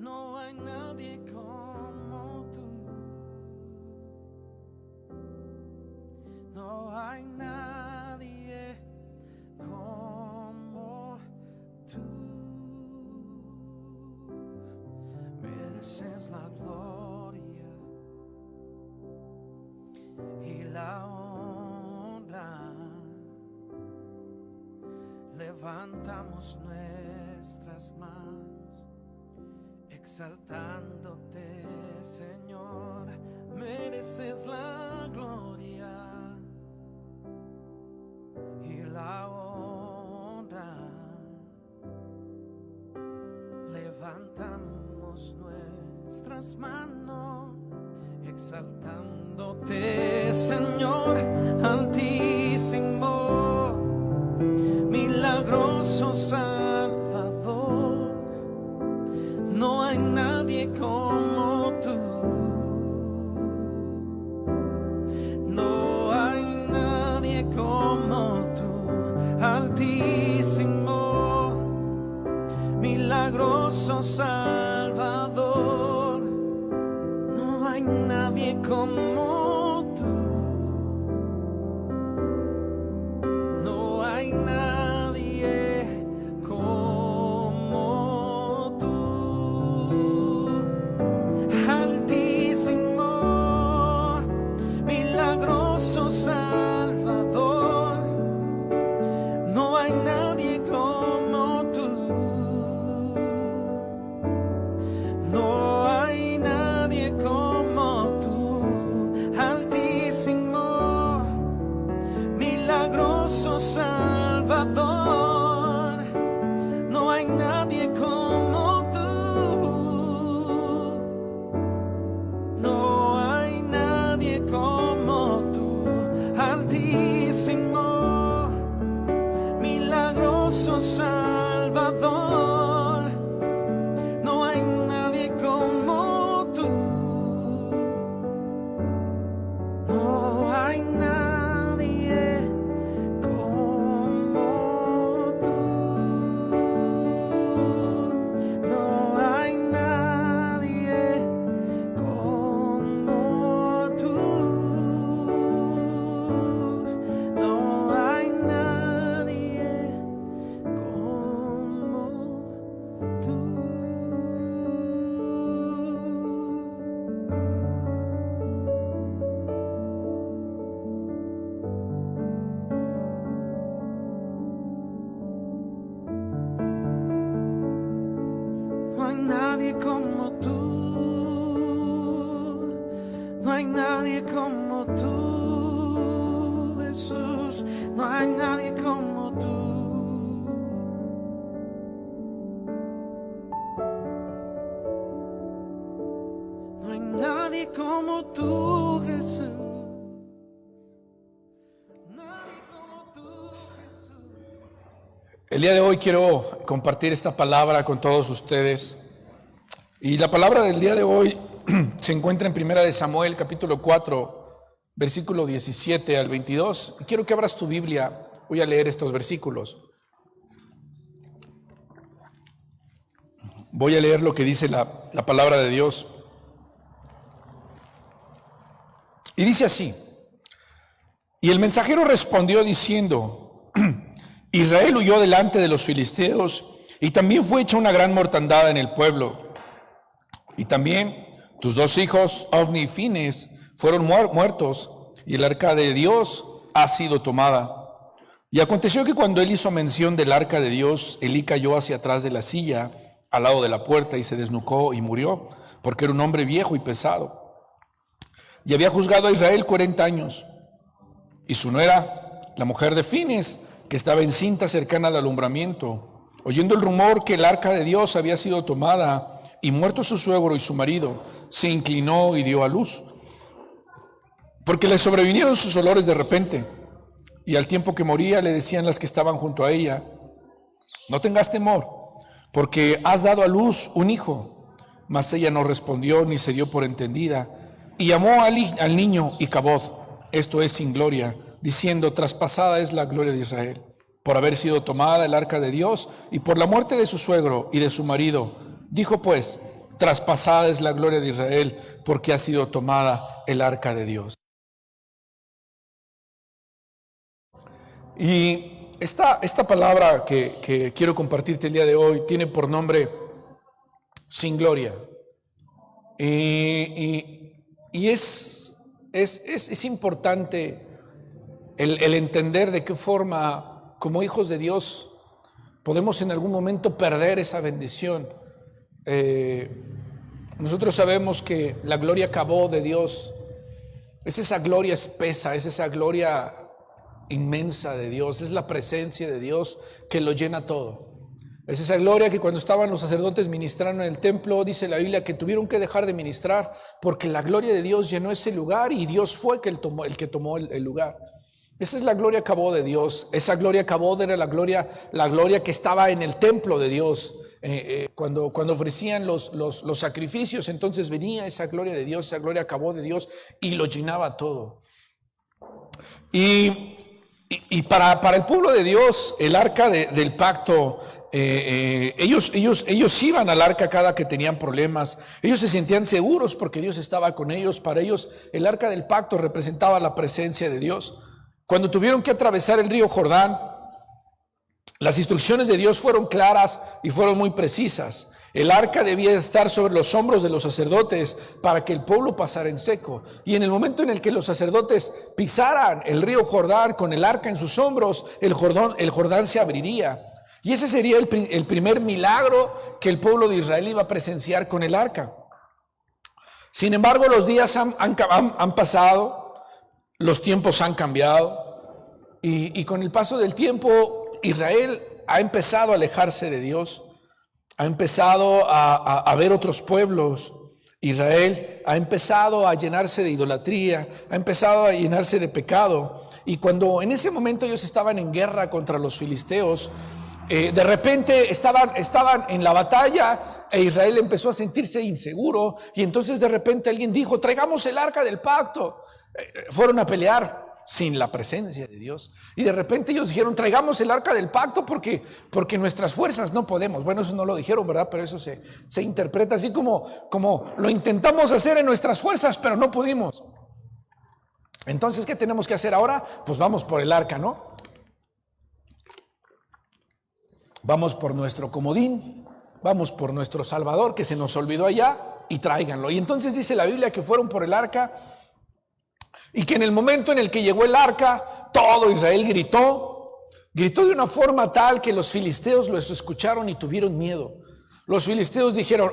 No hay nadie como tú. No hay nadie como tú. Mereces la gloria y la honra. Levantamos nuestras manos exaltándote, Señor. Mereces la gloria y la honra. Levantamos nuestras manos exaltándote, Señor altísimo, milagroso Salvador. No hay nadie como tú. No hay nadie como tú, altísimo, milagroso Salvador. No hay nadie como tú. No hay nadie como tú. Altísimo, milagroso Salvador. No hay nadie como tú. No hay nadie como tú. Altísimo, milagroso Salvador. No hay nadie como tú. No hay nadie como tú. Altísimo, milagroso Salvador. No hay nadie como tú. No hay nadie como tú. No hay nadie como tú. No hay nadie como tú. No hay nadie como tú. No hay nadie como tú, Jesús. No hay nadie como tú. No hay nadie como tú, Jesús. Nadie como tú, Jesús. El día de hoy quiero compartir esta palabra con todos ustedes. Y la palabra del día de hoy se encuentra en 1 de Samuel, capítulo 4, versículo 17 al 22. Y quiero que abras tu Biblia. Voy a leer estos versículos. Voy a leer lo que dice la palabra de Dios. Y dice así: Y el mensajero respondió diciendo: Israel huyó delante de los filisteos, y también fue hecha una gran mortandad en el pueblo. Y también tus dos hijos, Ofni y Fines, fueron muertos, y el arca de Dios ha sido tomada. Y aconteció que cuando él hizo mención del arca de Dios, Elí cayó hacia atrás de la silla, al lado de la puerta, y se desnucó y murió, porque era un hombre viejo y pesado. Y había juzgado a Israel 40 años. Y su nuera, la mujer de Fines, que estaba encinta cercana al alumbramiento, oyendo el rumor que el arca de Dios había sido tomada, y muerto su suegro y su marido, se inclinó y dio a luz, porque le sobrevinieron sus olores de repente. Y al tiempo que moría le decían las que estaban junto a ella: no tengas temor, porque has dado a luz un hijo. Mas ella no respondió ni se dio por entendida, y llamó al niño Icabod, esto es, sin gloria, diciendo: traspasada es la gloria de Israel, por haber sido tomada el arca de Dios y por la muerte de su suegro y de su marido. Dijo pues: traspasada es la gloria de Israel, porque ha sido tomada el arca de Dios. Y esta palabra que quiero compartirte el día de hoy tiene por nombre sin gloria. Y es importante el entender de qué forma, como hijos de Dios, podemos en algún momento perder esa bendición. Nosotros sabemos que la gloria cabó de Dios es esa gloria espesa, es esa gloria inmensa de Dios, es la presencia de Dios que lo llena todo. Es esa gloria que cuando estaban los sacerdotes ministrando en el templo, dice la Biblia que tuvieron que dejar de ministrar porque la gloria de Dios llenó ese lugar y Dios fue el que tomó el lugar. Esa es la gloria cabó de Dios. Esa gloria cabó era la gloria que estaba en el templo de Dios. Cuando ofrecían los sacrificios, entonces venía esa gloria de Dios, esa gloria cabó de Dios y lo llenaba todo. Y para el pueblo de Dios, el arca del pacto, ellos iban al arca cada que tenían problemas. Ellos se sentían seguros porque Dios estaba con ellos. Para ellos el arca del pacto representaba la presencia de Dios. Cuando tuvieron que atravesar el río Jordán, las instrucciones de Dios fueron claras y fueron muy precisas. El arca debía estar sobre los hombros de los sacerdotes para que el pueblo pasara en seco. Y en el momento en el que los sacerdotes pisaran el río Jordán con el arca en sus hombros, el Jordán se abriría. Y ese sería el primer milagro que el pueblo de Israel iba a presenciar con el arca. Sin embargo, los días han pasado, los tiempos han cambiado y con el paso del tiempo Israel ha empezado a alejarse de Dios, ha empezado a ver otros pueblos. Israel ha empezado a llenarse de idolatría, ha empezado a llenarse de pecado. Y cuando en ese momento ellos estaban en guerra contra los filisteos, de repente estaban en la batalla e Israel empezó a sentirse inseguro y entonces de repente alguien dijo: traigamos el arca del pacto. Fueron a pelear sin la presencia de Dios y de repente ellos dijeron: traigamos el arca del pacto porque nuestras fuerzas no podemos. Bueno, eso no lo dijeron, ¿verdad? Pero eso se interpreta así como lo intentamos hacer en nuestras fuerzas, pero no pudimos. Entonces, ¿qué tenemos que hacer ahora? Pues vamos por el arca, ¿no? Vamos por nuestro comodín, vamos por nuestro Salvador que se nos olvidó allá y tráiganlo. Y entonces dice la Biblia que fueron por el arca y que en el momento en el que llegó el arca, todo Israel gritó de una forma tal que los filisteos los escucharon y tuvieron miedo. Los filisteos dijeron: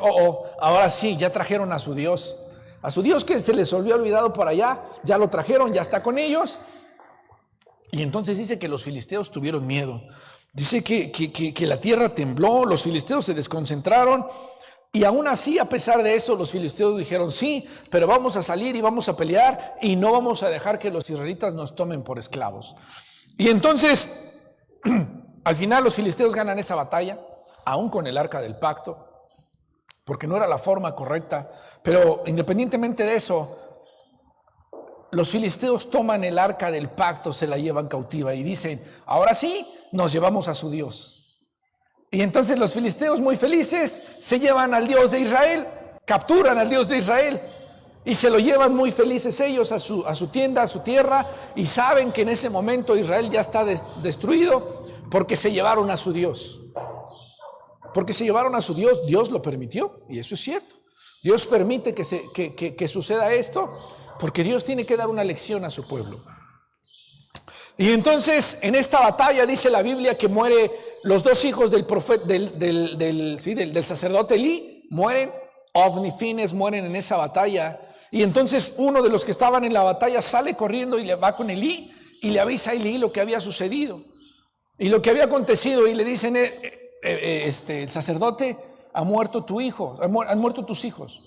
ahora sí, ya trajeron a su Dios que se les había olvidado por allá, ya lo trajeron, ya está con ellos. Y entonces dice que los filisteos tuvieron miedo. Dice que la tierra tembló, los filisteos se desconcentraron y aún así, a pesar de eso, los filisteos dijeron: sí, pero vamos a salir y vamos a pelear y no vamos a dejar que los israelitas nos tomen por esclavos. Y entonces, al final los filisteos ganan esa batalla, aún con el arca del pacto, porque no era la forma correcta, pero independientemente de eso, los filisteos toman el arca del pacto, se la llevan cautiva y dicen: ahora sí, nos llevamos a su Dios. Y entonces los filisteos, muy felices, se llevan al Dios de Israel, capturan al Dios de Israel y se lo llevan muy felices ellos a su tienda, a su tierra, y saben que en ese momento Israel ya está destruido porque se llevaron a su Dios. Porque se llevaron a su Dios, Dios lo permitió, y eso es cierto. Dios permite que suceda esto porque Dios tiene que dar una lección a su pueblo. Y entonces en esta batalla dice la Biblia que muere los dos hijos del profeta, del sacerdote Elí, mueren. Ofni y Fines mueren en esa batalla. Y entonces uno de los que estaban en la batalla sale corriendo y le va con Elí y le avisa a Elí lo que había sucedido y lo que había acontecido, y le dicen: el sacerdote, ha muerto tu hijo, han muerto tus hijos.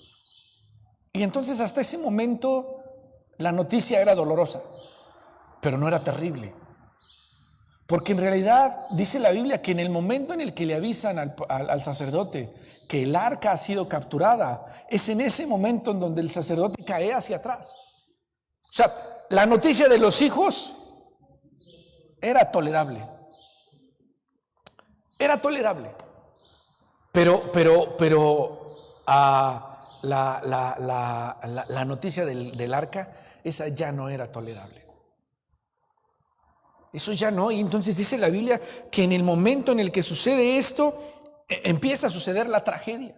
Y entonces hasta ese momento la noticia era dolorosa, pero no era terrible. Porque en realidad dice la Biblia que en el momento en el que le avisan al sacerdote que el arca ha sido capturada, es en ese momento en donde el sacerdote cae hacia atrás. O sea, la noticia de los hijos era tolerable. Era tolerable. Pero la noticia del arca, esa ya no era tolerable. Eso ya no. Y entonces dice la Biblia que en el momento en el que sucede esto, empieza a suceder la tragedia.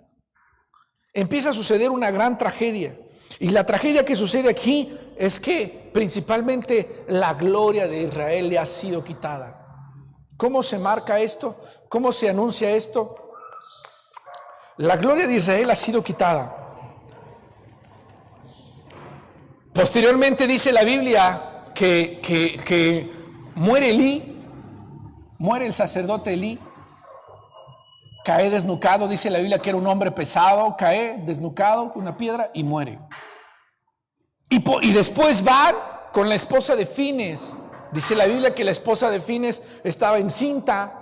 Empieza a suceder una gran tragedia. Y la tragedia que sucede aquí es que principalmente la gloria de Israel le ha sido quitada. ¿Cómo se marca esto? ¿Cómo se anuncia esto? La gloria de Israel ha sido quitada. Posteriormente dice la Biblia que muere Elí, muere el sacerdote Elí, cae desnucado. Dice la Biblia que era un hombre pesado, cae desnucado con una piedra y muere. Y después van con la esposa de Fines. Dice la Biblia que la esposa de Fines estaba encinta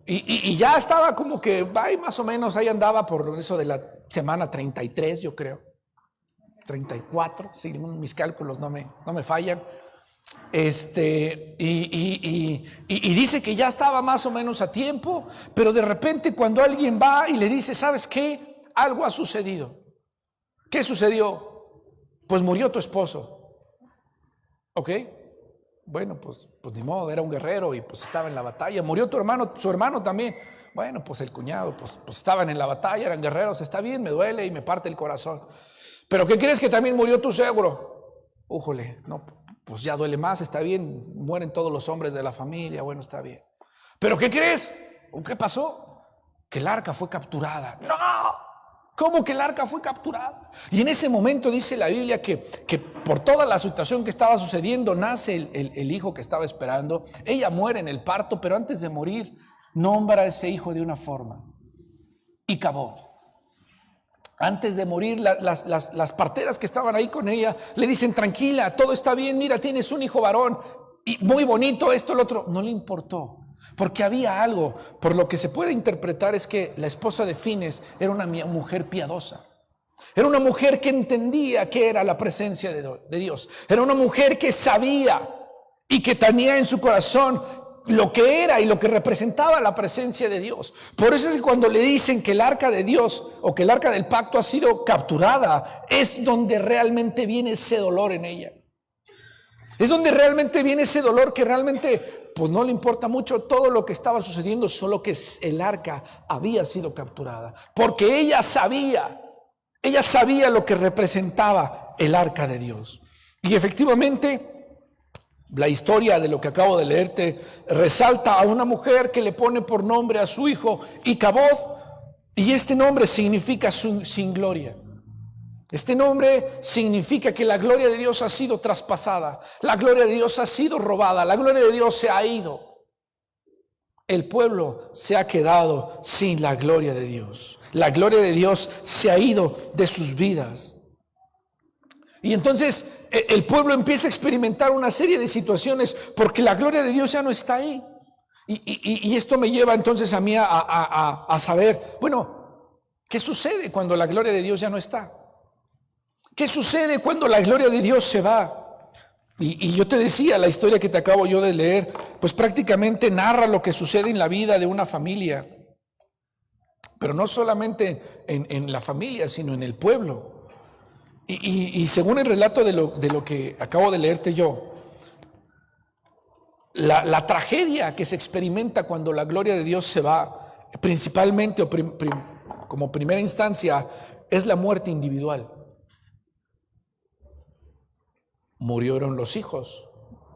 y ya estaba como que más o menos ahí andaba por eso de la semana 33, yo creo. 34, si mis cálculos no me fallan. Y dice que ya estaba más o menos a tiempo, pero de repente cuando alguien va y le dice, ¿sabes qué? Algo ha sucedido. ¿Qué sucedió? Pues murió tu esposo. ¿Ok? Bueno, pues ni modo, era un guerrero y pues estaba en la batalla. Murió tu hermano, su hermano también. Bueno, pues el cuñado, pues estaban en la batalla, eran guerreros. Está bien, me duele y me parte el corazón. ¿Pero qué crees que también murió tu suegro? Újole, no, pues ya duele más, está bien, mueren todos los hombres de la familia, bueno, está bien. ¿Pero qué crees? ¿Qué pasó? Que el arca fue capturada. ¡No! ¿Cómo que el arca fue capturada? Y en ese momento dice la Biblia que por toda la situación que estaba sucediendo, nace el hijo que estaba esperando. Ella muere en el parto, pero antes de morir, nombra a ese hijo de una forma. Icabod. Antes de morir, las parteras que estaban ahí con ella le dicen, tranquila, todo está bien, mira, tienes un hijo varón, y muy bonito, esto, lo otro. No le importó, porque había algo, por lo que se puede interpretar es que la esposa de Fines era una mujer piadosa. Era una mujer que entendía qué era la presencia de Dios. Era una mujer que sabía y que tenía en su corazón lo que era y lo que representaba la presencia de Dios. Por eso es que cuando le dicen que el arca de Dios o que el arca del pacto ha sido capturada, es donde realmente viene ese dolor en ella. Es donde realmente viene ese dolor que realmente pues no le importa mucho todo lo que estaba sucediendo, solo que el arca había sido capturada. Porque ella sabía lo que representaba el arca de Dios. Y efectivamente, la historia de lo que acabo de leerte resalta a una mujer que le pone por nombre a su hijo Icabod, y este nombre significa sin gloria. Este nombre significa que la gloria de Dios ha sido traspasada, la gloria de Dios ha sido robada, la gloria de Dios se ha ido. El pueblo se ha quedado sin la gloria de Dios. La gloria de Dios se ha ido de sus vidas. Y entonces el pueblo empieza a experimentar una serie de situaciones porque la gloria de Dios ya no está ahí. Y esto me lleva entonces a mí a saber, bueno, ¿qué sucede cuando la gloria de Dios ya no está? ¿Qué sucede cuando la gloria de Dios se va? Y yo te decía, la historia que te acabo yo de leer, pues prácticamente narra lo que sucede en la vida de una familia. Pero no solamente en la familia, sino en el pueblo. Y según el relato de lo que acabo de leerte yo, la tragedia que se experimenta cuando la gloria de Dios se va, principalmente como primera instancia, es la muerte individual. Murieron los hijos,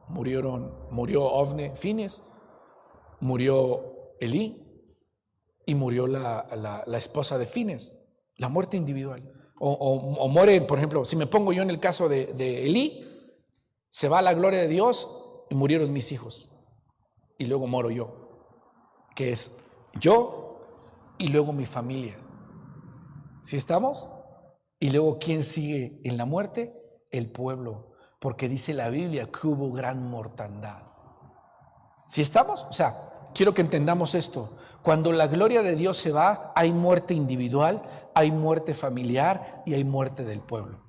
murió Ofne, Fines, murió Elí y murió la esposa de Fines, la muerte individual. O muere, por ejemplo, si me pongo yo en el caso de Elí, se va la gloria de Dios y murieron mis hijos. Y luego muero yo, que es yo y luego mi familia. ¿Sí estamos? Y luego, ¿quién sigue en la muerte? El pueblo, porque dice la Biblia que hubo gran mortandad. ¿Sí estamos? O sea, quiero que entendamos esto. Cuando la gloria de Dios se va, hay muerte individual, hay muerte familiar y hay muerte del pueblo.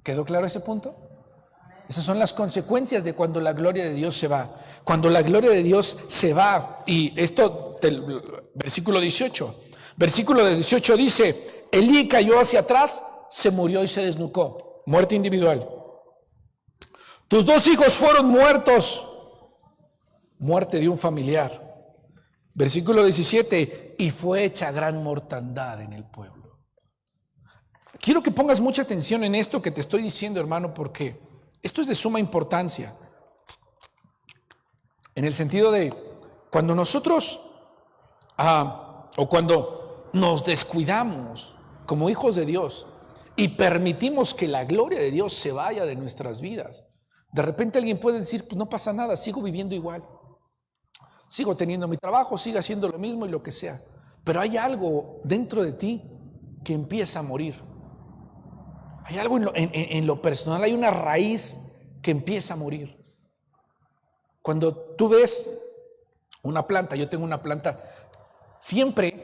¿Quedó claro ese punto? Esas son las consecuencias de cuando la gloria de Dios se va. Cuando la gloria de Dios se va, y esto, versículo 18. Versículo 18 dice, Elí cayó hacia atrás, se murió y se desnucó. Muerte individual. Tus 2 hijos fueron muertos. Muerte de un familiar. Versículo 17, y fue hecha gran mortandad en el pueblo. Quiero que pongas mucha atención en esto que te estoy diciendo, hermano, porque esto es de suma importancia. En el sentido de cuando nosotros, o cuando nos descuidamos como hijos de Dios y permitimos que la gloria de Dios se vaya de nuestras vidas, de repente alguien puede decir, pues no pasa nada, sigo viviendo igual. Sigo teniendo mi trabajo, sigo haciendo lo mismo y lo que sea. Pero hay algo dentro de ti que empieza a morir. Hay algo en lo personal, hay una raíz que empieza a morir. Cuando tú ves una planta, yo tengo una planta, siempre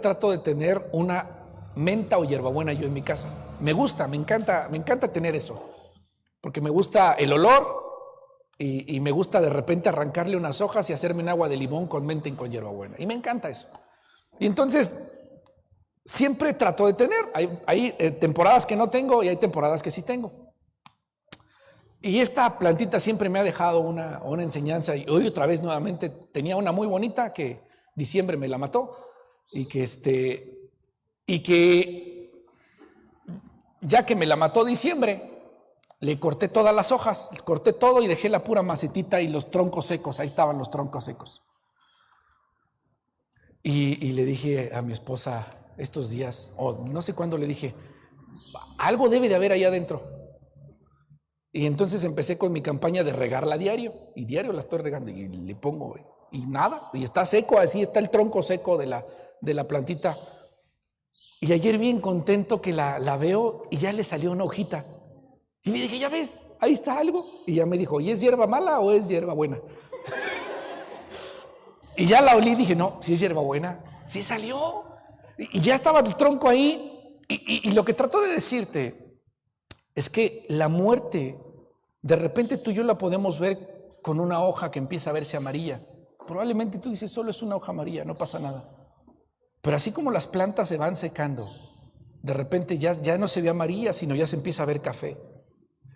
trato de tener una menta o hierbabuena yo en mi casa. Me gusta, me encanta tener eso, porque me gusta el olor y me gusta de repente arrancarle unas hojas y hacerme un agua de limón con menta y con hierbabuena. Y me encanta eso. Y entonces siempre trato de tener. Hay temporadas que no tengo y hay temporadas que sí tengo. Y esta plantita siempre me ha dejado una enseñanza. Y hoy otra vez nuevamente tenía una muy bonita que diciembre me la mató. Y que ya que me la mató diciembre, le corté todas las hojas, corté todo y dejé la pura macetita y los troncos secos. Ahí estaban los troncos secos. Y le dije a mi esposa estos días, o no sé cuándo, le dije, algo debe de haber ahí adentro. Y entonces empecé con mi campaña de regarla diario, y diario la estoy regando, y le pongo, y nada, y está seco, así está el tronco seco de la plantita. Y ayer bien contento que la veo, y ya le salió una hojita. Y le dije, ya ves, ahí está algo. Y ya me dijo, ¿y es hierba mala o es hierba buena? Y ya la olí y dije, no, si es hierba buena, sí salió. Y ya estaba el tronco ahí. Y lo que trato de decirte es que la muerte, de repente tú y yo la podemos ver con una hoja que empieza a verse amarilla. Probablemente tú dices, solo es una hoja amarilla, no pasa nada. Pero así como las plantas se van secando, de repente ya no se ve amarilla, sino ya se empieza a ver café.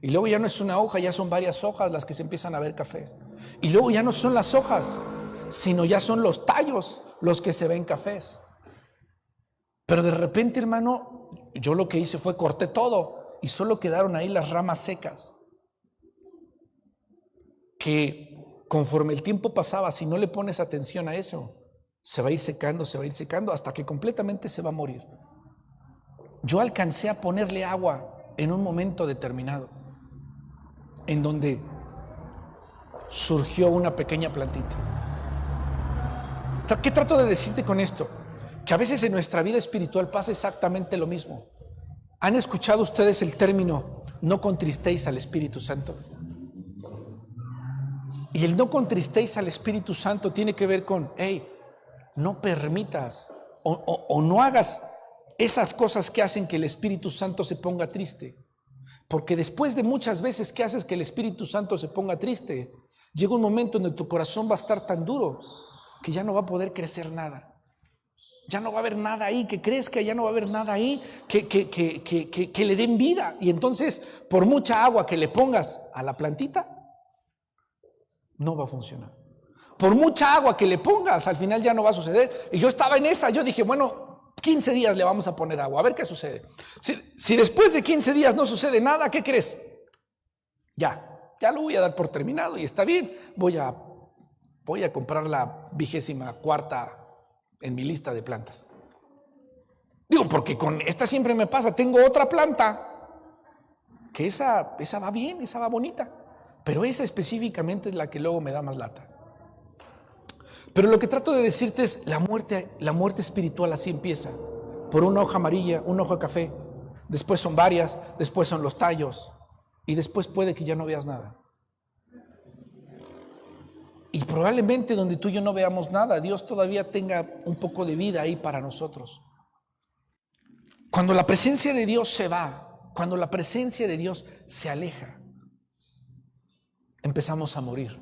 Y luego ya no es una hoja, ya son varias hojas las que se empiezan a ver cafés. Y luego ya no son las hojas, sino ya son los tallos los que se ven cafés. Pero de repente, hermano, yo lo que hice fue corté todo y solo quedaron ahí las ramas secas. Que conforme el tiempo pasaba, si no le pones atención a eso, se va a ir secando hasta que completamente se va a morir. Yo alcancé a ponerle agua en un momento determinado, en donde surgió una pequeña plantita. ¿Qué trato de decirte con esto? Que a veces en nuestra vida espiritual pasa exactamente lo mismo. ¿Han escuchado ustedes el término no contristéis al Espíritu Santo? Y el no contristéis al Espíritu Santo tiene que ver con, no permitas o no hagas esas cosas que hacen que el Espíritu Santo se ponga triste. Porque después de muchas veces que haces que el Espíritu Santo se ponga triste, llega un momento en donde tu corazón va a estar tan duro que ya no va a poder crecer nada. Ya no va a haber nada ahí que crezca, ya no va a haber nada ahí que le den vida. Y entonces, por mucha agua que le pongas a la plantita, no va a funcionar. Por mucha agua que le pongas, al final ya no va a suceder. Y yo estaba en esa, yo dije, bueno, 15 días le vamos a poner agua, a ver qué sucede. Si después de 15 días no sucede nada, ¿qué crees? Ya lo voy a dar por terminado y está bien. Voy a comprar la 24ª en mi lista de plantas. Digo, porque con esta siempre me pasa, tengo otra planta que esa va bien, esa va bonita, pero esa específicamente es la que luego me da más lata. Pero lo que trato de decirte es, la muerte espiritual así empieza, por una hoja amarilla, una hoja café, después son varias, después son los tallos, y después puede que ya no veas nada. Y probablemente donde tú y yo no veamos nada, Dios todavía tenga un poco de vida ahí para nosotros. Cuando la presencia de Dios se va, cuando la presencia de Dios se aleja, empezamos a morir.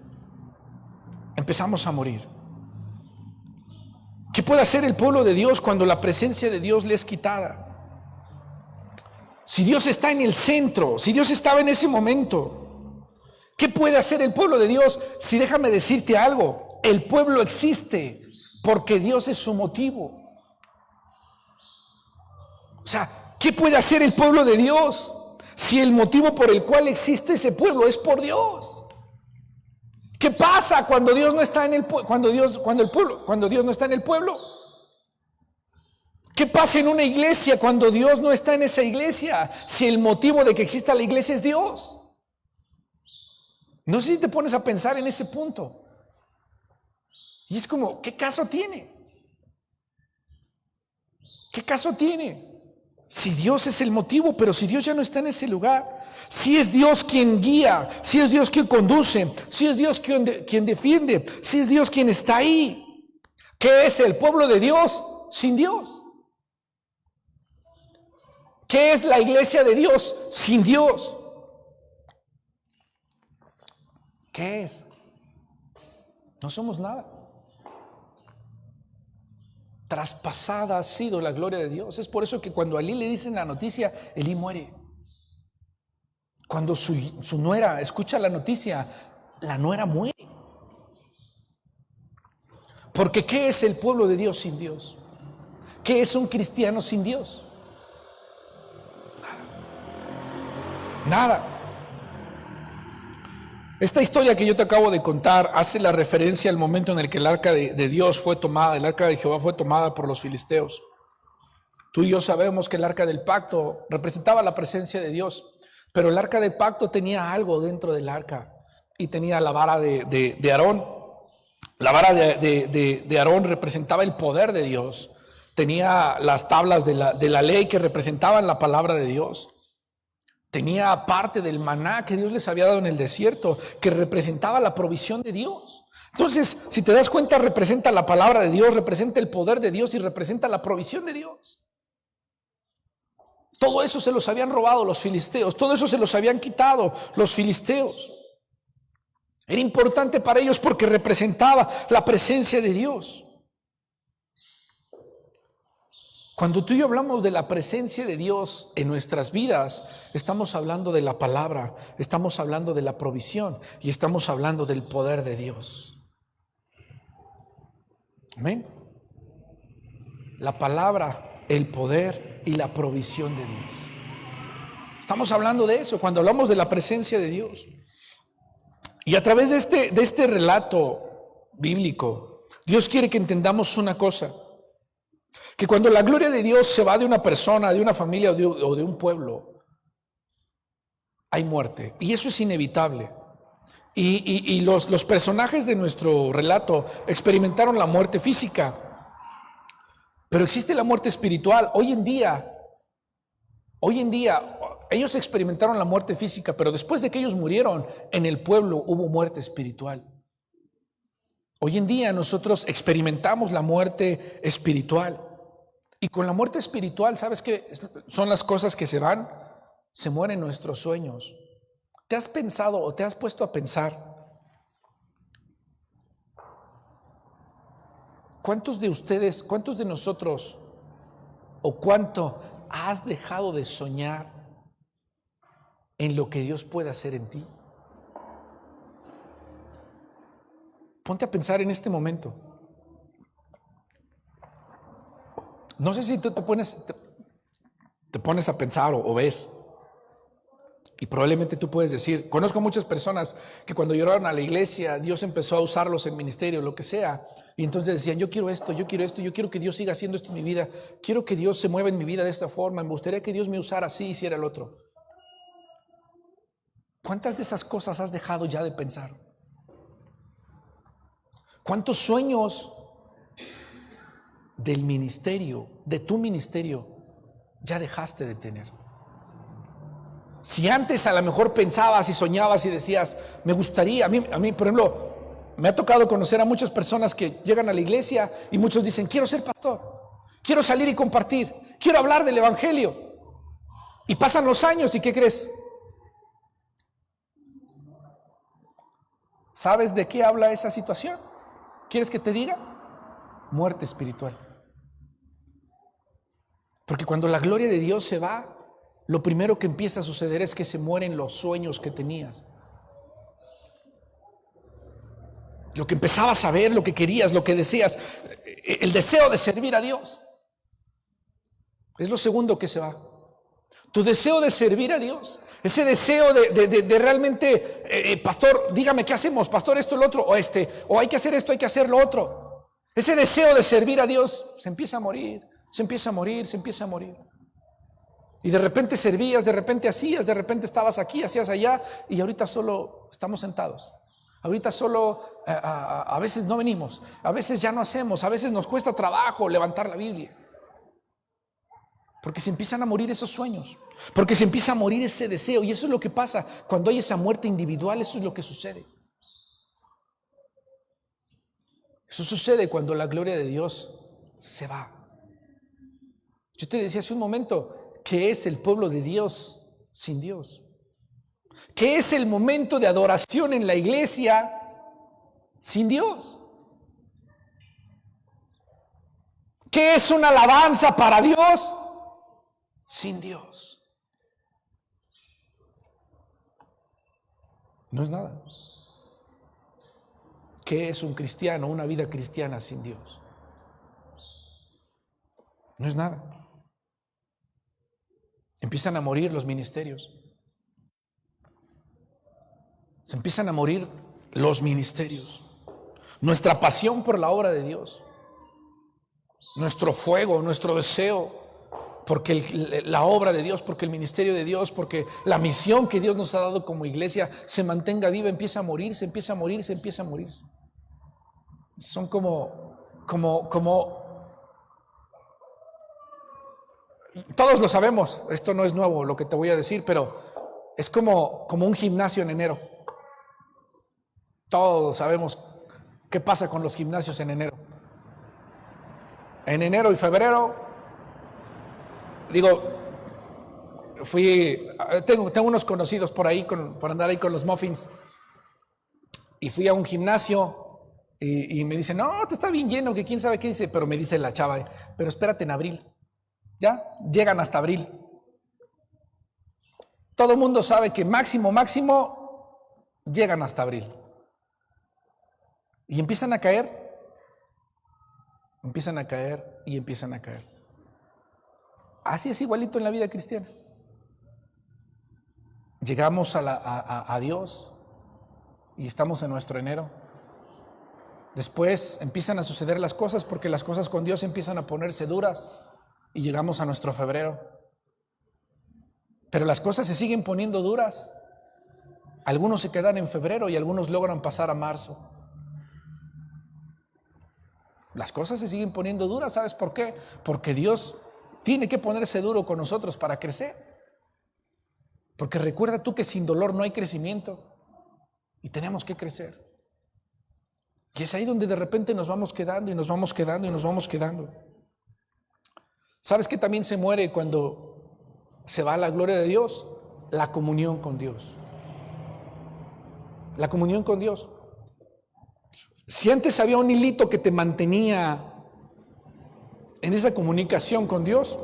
Empezamos a morir. ¿Qué puede hacer el pueblo de Dios cuando la presencia de Dios le es quitada? Si Dios está en el centro, si Dios estaba en ese momento, ¿qué puede hacer el pueblo de Dios? Si déjame decirte algo, el pueblo existe porque Dios es su motivo. O sea, ¿qué puede hacer el pueblo de Dios si el motivo por el cual existe ese pueblo es por Dios? ¿Qué pasa cuando Dios no está en el cuando Dios no está en el pueblo? ¿Qué pasa en una iglesia cuando Dios no está en esa iglesia? Si el motivo de que exista la iglesia es Dios. No sé si te pones a pensar en ese punto. Y es como, ¿qué caso tiene? ¿Qué caso tiene? Si Dios es el motivo, pero si Dios ya no está en ese lugar, si es Dios quien guía, si es Dios quien conduce, si es Dios quien defiende, si es Dios quien está ahí, ¿qué es el pueblo de Dios sin Dios? ¿Qué es la iglesia de Dios sin Dios? ¿Qué es? No somos nada. Traspasada ha sido la gloria de Dios. Es por eso que cuando a Elí le dicen la noticia, Elí muere. Cuando su nuera escucha la noticia, la nuera muere. Porque ¿qué es el pueblo de Dios sin Dios? ¿Qué es un cristiano sin Dios? Nada. Esta historia que yo te acabo de contar hace la referencia al momento en el que el arca de Dios fue tomada, el arca de Jehová fue tomada por los filisteos. Tú y yo sabemos que el arca del pacto representaba la presencia de Dios, pero el arca del pacto tenía algo dentro del arca y tenía la vara de Aarón. La vara de Aarón representaba el poder de Dios. Tenía las tablas de la ley que representaban la palabra de Dios. Tenía parte del maná que Dios les había dado en el desierto, que representaba la provisión de Dios. Entonces, si te das cuenta, representa la palabra de Dios, representa el poder de Dios y representa la provisión de Dios. Todo eso se los habían robado los filisteos, todo eso se los habían quitado los filisteos. Era importante para ellos porque representaba la presencia de Dios. Cuando tú y yo hablamos de la presencia de Dios en nuestras vidas, estamos hablando de la palabra, estamos hablando de la provisión y estamos hablando del poder de Dios. Amén. La palabra, el poder y la provisión de Dios. Estamos hablando de eso cuando hablamos de la presencia de Dios. Y a través de este relato bíblico, Dios quiere que entendamos una cosa. Que cuando la gloria de Dios se va de una persona, de una familia o de un pueblo, hay muerte. Y eso es inevitable. Y los personajes de nuestro relato experimentaron la muerte física. Pero existe la muerte espiritual. Hoy en día, ellos experimentaron la muerte física, pero después de que ellos murieron, en el pueblo hubo muerte espiritual. Hoy en día nosotros experimentamos la muerte espiritual. Y con la muerte espiritual, ¿sabes qué son las cosas que se van? Se mueren nuestros sueños. ¿Te has pensado o te has puesto a pensar? ¿Cuántos de ustedes, cuántos de nosotros o cuánto has dejado de soñar en lo que Dios puede hacer en ti? Ponte a pensar en este momento. No sé si tú te pones a pensar o ves, y probablemente tú puedes decir, conozco muchas personas que cuando llegaron a la iglesia, Dios empezó a usarlos en ministerio, lo que sea, y entonces decían, yo quiero esto, yo quiero que Dios siga haciendo esto en mi vida, quiero que Dios se mueva en mi vida de esta forma, me gustaría que Dios me usara así, hiciera el otro. ¿Cuántas de esas cosas has dejado ya de pensar? ¿Cuántos sueños del ministerio, de tu ministerio, ya dejaste de tener? Si antes a lo mejor pensabas y soñabas y decías, me gustaría, a mí, por ejemplo, me ha tocado conocer a muchas personas que llegan a la iglesia y muchos dicen, quiero ser pastor, quiero salir y compartir, quiero hablar del evangelio. Y pasan los años, ¿y qué crees? ¿Sabes de qué habla esa situación? ¿Quieres que te diga? Muerte espiritual. Porque cuando la gloria de Dios se va, lo primero que empieza a suceder es que se mueren los sueños que tenías. Lo que empezabas a ver, lo que querías, lo que deseas, el deseo de servir a Dios. Es lo segundo que se va. Tu deseo de servir a Dios. Ese deseo de realmente, pastor, dígame qué hacemos, pastor, esto, lo otro, o hay que hacer esto, hay que hacer lo otro. Ese deseo de servir a Dios se empieza a morir, se empieza a morir, se empieza a morir. Y de repente servías, de repente hacías, de repente estabas aquí, hacías allá, y ahorita solo estamos sentados. Ahorita solo, a veces no venimos, a veces ya no hacemos, a veces nos cuesta trabajo levantar la Biblia. Porque se empiezan a morir esos sueños, porque se empieza a morir ese deseo, y eso es lo que pasa cuando hay esa muerte individual. Eso es lo que sucede. Eso sucede cuando la gloria de Dios se va. Yo te decía hace un momento, ¿qué es el pueblo de Dios sin Dios? ¿Qué es el momento de adoración en la iglesia sin Dios? ¿Qué es una alabanza para Dios sin Dios? No es nada. ¿Qué es un cristiano, una vida cristiana sin Dios? No es nada. Empiezan a morir los ministerios. Se empiezan a morir los ministerios. Nuestra pasión por la obra de Dios. Nuestro fuego, nuestro deseo porque la obra de Dios, porque el ministerio de Dios, porque la misión que Dios nos ha dado como iglesia se mantenga viva, empieza a morirse, empieza a morirse, empieza a morirse. Son como todos lo sabemos, esto no es nuevo lo que te voy a decir, pero es como un gimnasio en enero. Todos sabemos qué pasa con los gimnasios en enero. En enero y febrero, tengo unos conocidos por ahí, por andar ahí con los muffins, y fui a un gimnasio y me dicen, no, te está bien lleno, que quién sabe qué dice, pero me dice la chava, pero espérate en abril. Ya, llegan hasta abril. Todo el mundo sabe que máximo llegan hasta abril. Y empiezan a caer y empiezan a caer. Así es igualito en la vida cristiana. Llegamos a Dios y estamos en nuestro enero. Después empiezan a suceder las cosas porque las cosas con Dios empiezan a ponerse duras. Y llegamos a nuestro febrero. Pero las cosas se siguen poniendo duras. Algunos se quedan en febrero y algunos logran pasar a marzo. Las cosas se siguen poniendo duras. ¿Sabes por qué? Porque Dios tiene que ponerse duro con nosotros para crecer. Porque recuerda tú que sin dolor no hay crecimiento. Y tenemos que crecer. Y es ahí donde de repente nos vamos quedando y nos vamos quedando y nos vamos quedando. ¿Sabes qué también se muere cuando se va la gloria de Dios? La comunión con Dios. La comunión con Dios. Si antes había un hilito que te mantenía en esa comunicación con Dios,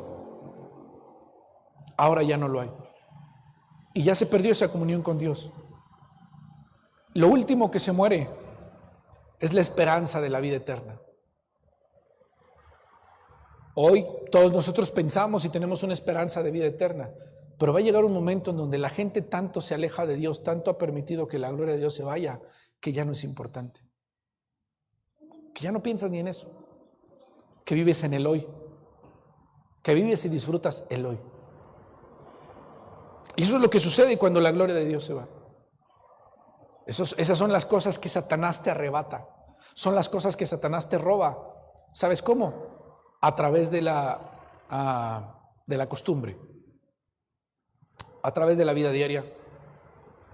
ahora ya no lo hay. Y ya se perdió esa comunión con Dios. Lo último que se muere es la esperanza de la vida eterna. Hoy todos nosotros pensamos y tenemos una esperanza de vida eterna, pero va a llegar un momento en donde la gente tanto se aleja de Dios, tanto ha permitido que la gloria de Dios se vaya, que ya no es importante. Que ya no piensas ni en eso. Que vives en el hoy. Que vives y disfrutas el hoy. Y eso es lo que sucede cuando la gloria de Dios se va. Esas son las cosas que Satanás te arrebata. Son las cosas que Satanás te roba. ¿Sabes cómo? A través de la costumbre, a través de la vida diaria,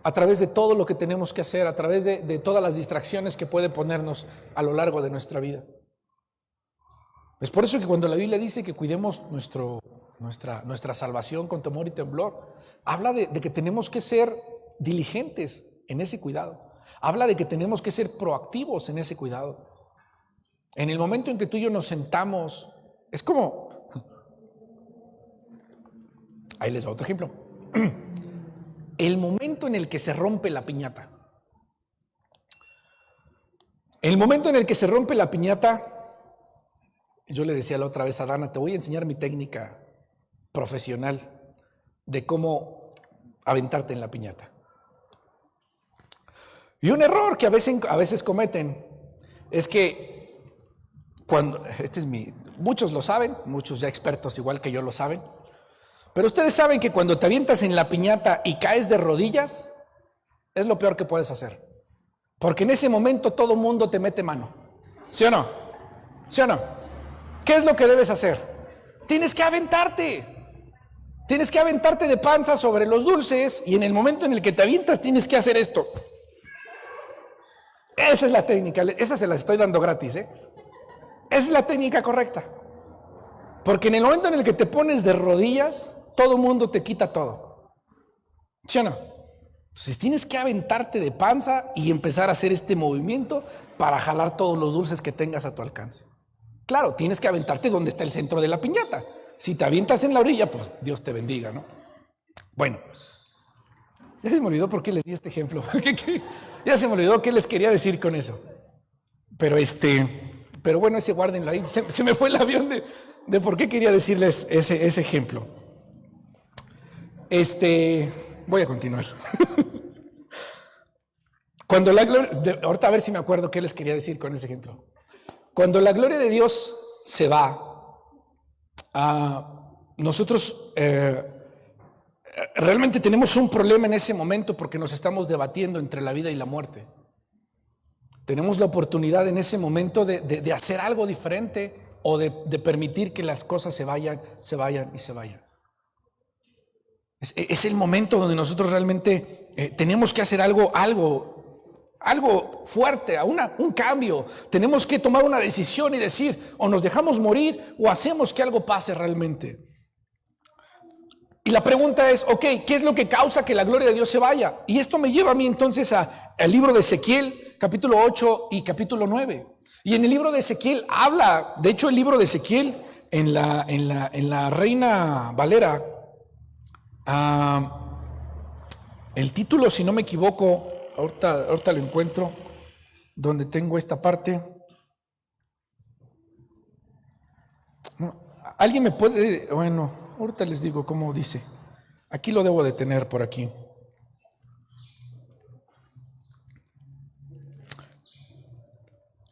a través de todo lo que tenemos que hacer, a través de todas las distracciones que puede ponernos a lo largo de nuestra vida. Es por eso que cuando la Biblia dice que cuidemos nuestro nuestra salvación con temor y temblor. Habla de que tenemos que ser diligentes en ese cuidado. Habla de que tenemos que ser proactivos en ese cuidado. En el momento en que tú y yo nos sentamos, es como... Ahí les va otro ejemplo. El momento en el que se rompe la piñata. El momento en el que se rompe la piñata, yo le decía la otra vez a Dana, te voy a enseñar mi técnica profesional de cómo aventarte en la piñata. Y un error que a veces cometen es que muchos lo saben, muchos ya expertos igual que yo lo saben, pero ustedes saben que cuando te avientas en la piñata y caes de rodillas, es lo peor que puedes hacer. Porque en ese momento todo mundo te mete mano. ¿Sí o no? ¿Sí o no? ¿Qué es lo que debes hacer? Tienes que aventarte. Tienes que aventarte de panza sobre los dulces y en el momento en el que te avientas tienes que hacer esto. Esa es la técnica, esa se la estoy dando gratis, ¿eh? Esa es la técnica correcta. Porque en el momento en el que te pones de rodillas, todo mundo te quita todo. ¿Sí o no? Entonces tienes que aventarte de panza y empezar a hacer este movimiento para jalar todos los dulces que tengas a tu alcance. Claro, tienes que aventarte donde está el centro de la piñata. Si te avientas en la orilla, pues Dios te bendiga, ¿no? Bueno, ya se me olvidó por qué les di este ejemplo. Ya se me olvidó qué les quería decir con eso. Pero bueno, ese guárdenlo ahí. Se me fue el avión de por qué quería decirles ese ejemplo. Voy a continuar. Cuando la gloria, ahorita a ver si me acuerdo qué les quería decir con ese ejemplo. Cuando la gloria de Dios se va, nosotros realmente tenemos un problema en ese momento porque nos estamos debatiendo entre la vida y la muerte. Tenemos la oportunidad en ese momento de hacer algo diferente o de permitir que las cosas se vayan. Es el momento donde nosotros realmente tenemos que hacer algo fuerte, un cambio. Tenemos que tomar una decisión y decir, o nos dejamos morir o hacemos que algo pase realmente. Y la pregunta es, ok, ¿qué es lo que causa que la gloria de Dios se vaya? Y esto me lleva a mí entonces al libro de Ezequiel, capítulo 8 y capítulo 9. Y en el libro de Ezequiel habla, de hecho el libro de Ezequiel en la Reina Valera, el título, si no me equivoco, ahorita lo encuentro, donde tengo esta parte. No, ¿alguien me puede? Bueno, ahorita les digo cómo dice. Aquí lo debo de tener por aquí.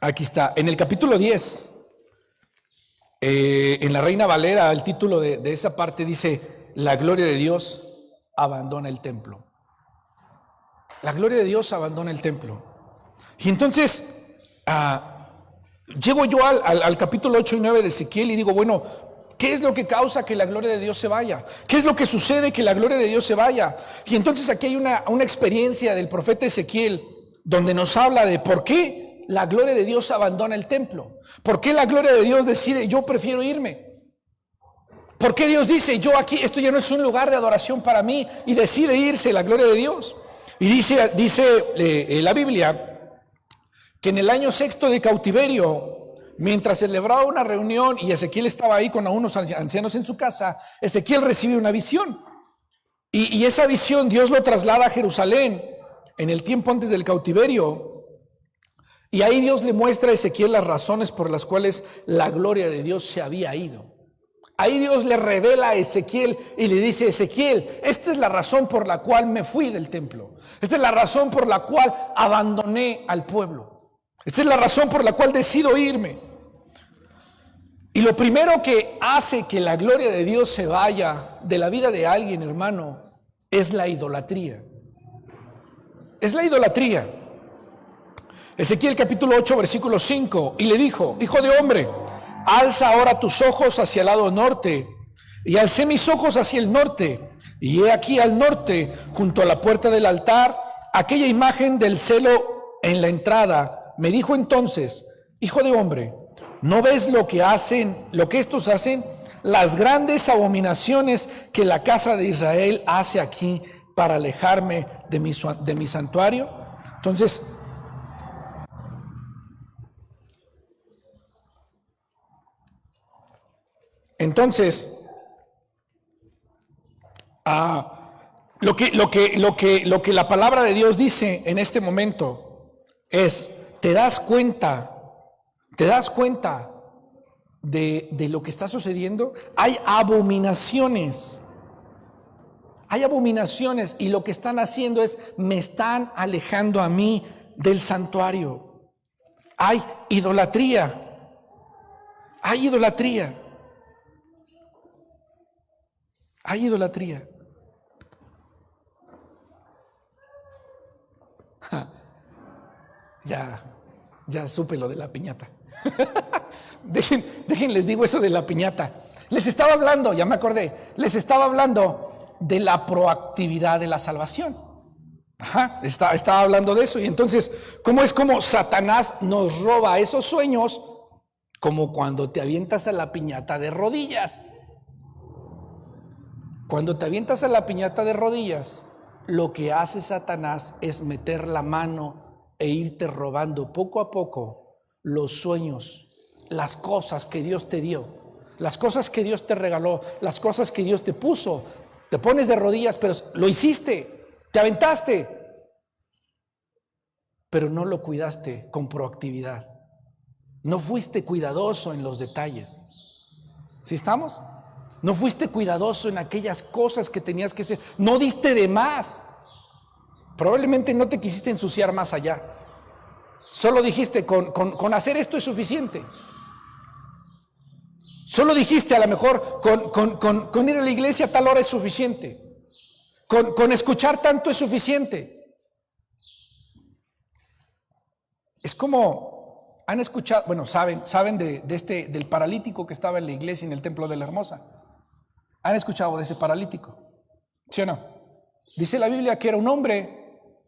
Aquí está, en el capítulo 10, en la Reina Valera, el título de esa parte dice: la gloria de Dios abandona el templo. La gloria de Dios abandona el templo. Y entonces llego yo al capítulo 8 y 9 de Ezequiel y digo, bueno, ¿qué es lo que causa que la gloria de Dios se vaya? ¿Qué es lo que sucede que la gloria de Dios se vaya? Y entonces aquí hay una experiencia del profeta Ezequiel donde nos habla de por qué la gloria de Dios abandona el templo. ¿Por qué la gloria de Dios decide, yo prefiero irme? ¿Por qué Dios dice, yo aquí, esto ya no es un lugar de adoración para mí, y decide irse la gloria de Dios? Y dice la Biblia que en el año 6º de cautiverio, mientras celebraba una reunión y Ezequiel estaba ahí con unos ancianos en su casa, Ezequiel recibe una visión. Y esa visión Dios lo traslada a Jerusalén en el tiempo antes del cautiverio. Y ahí Dios le muestra a Ezequiel las razones por las cuales la gloria de Dios se había ido. Ahí Dios le revela a Ezequiel y le dice: Ezequiel, esta es la razón por la cual me fui del templo. Esta es la razón por la cual abandoné al pueblo. Esta es la razón por la cual decido irme. Y lo primero que hace que la gloria de Dios se vaya de la vida de alguien, hermano, es la idolatría. Es la idolatría. Ezequiel capítulo 8, versículo 5. Y le dijo: hijo de hombre, alza ahora tus ojos hacia el lado norte. Y alcé mis ojos hacia el norte, y he aquí al norte, junto a la puerta del altar, aquella imagen del celo en la entrada. Me dijo entonces: hijo de hombre, ¿No ves lo que hacen, lo que estos hacen? Las grandes abominaciones que la casa de Israel hace aquí para alejarme de mi santuario. Entonces, lo que la palabra de Dios dice en este momento es, ¿te das cuenta de lo que está sucediendo? Hay abominaciones y lo que están haciendo es, me están alejando a mí del santuario. Hay idolatría. Hay idolatría. Ya supe lo de la piñata. Dejen, les digo eso de la piñata. Les estaba hablando, ya me acordé, de la proactividad de la salvación. Estaba hablando de eso. Y entonces, ¿cómo es como Satanás nos roba esos sueños? Como cuando te avientas a la piñata de rodillas. Cuando te avientas a la piñata de rodillas, lo que hace Satanás es meter la mano e irte robando poco a poco los sueños, las cosas que Dios te dio, las cosas que Dios te regaló, las cosas que Dios te puso. Te pones de rodillas, pero lo hiciste, te aventaste, pero no lo cuidaste con proactividad. No fuiste cuidadoso en los detalles. ¿Sí estamos? No fuiste cuidadoso en aquellas cosas que tenías que hacer. No diste de más. Probablemente no te quisiste ensuciar más allá. Solo dijiste, con hacer esto es suficiente. Solo dijiste, a lo mejor, con ir a la iglesia a tal hora es suficiente. Con escuchar tanto es suficiente. Es como, han escuchado, bueno, saben del paralítico que estaba en la iglesia en el templo de la Hermosa. ¿Han escuchado de ese paralítico? ¿Sí o no? Dice la Biblia que era un hombre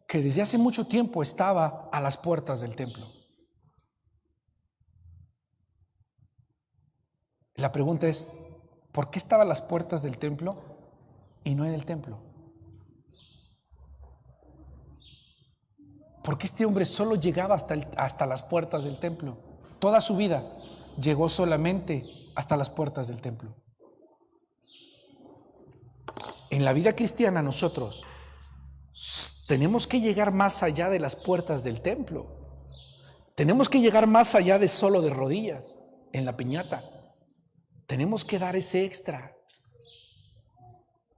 que desde hace mucho tiempo estaba a las puertas del templo. La pregunta es, ¿por qué estaba a las puertas del templo y no en el templo? ¿Por qué este hombre solo llegaba hasta las puertas del templo? Toda su vida llegó solamente hasta las puertas del templo. En la vida cristiana nosotros tenemos que llegar más allá de las puertas del templo. Tenemos que llegar más allá de solo de rodillas en la piñata. Tenemos que dar ese extra.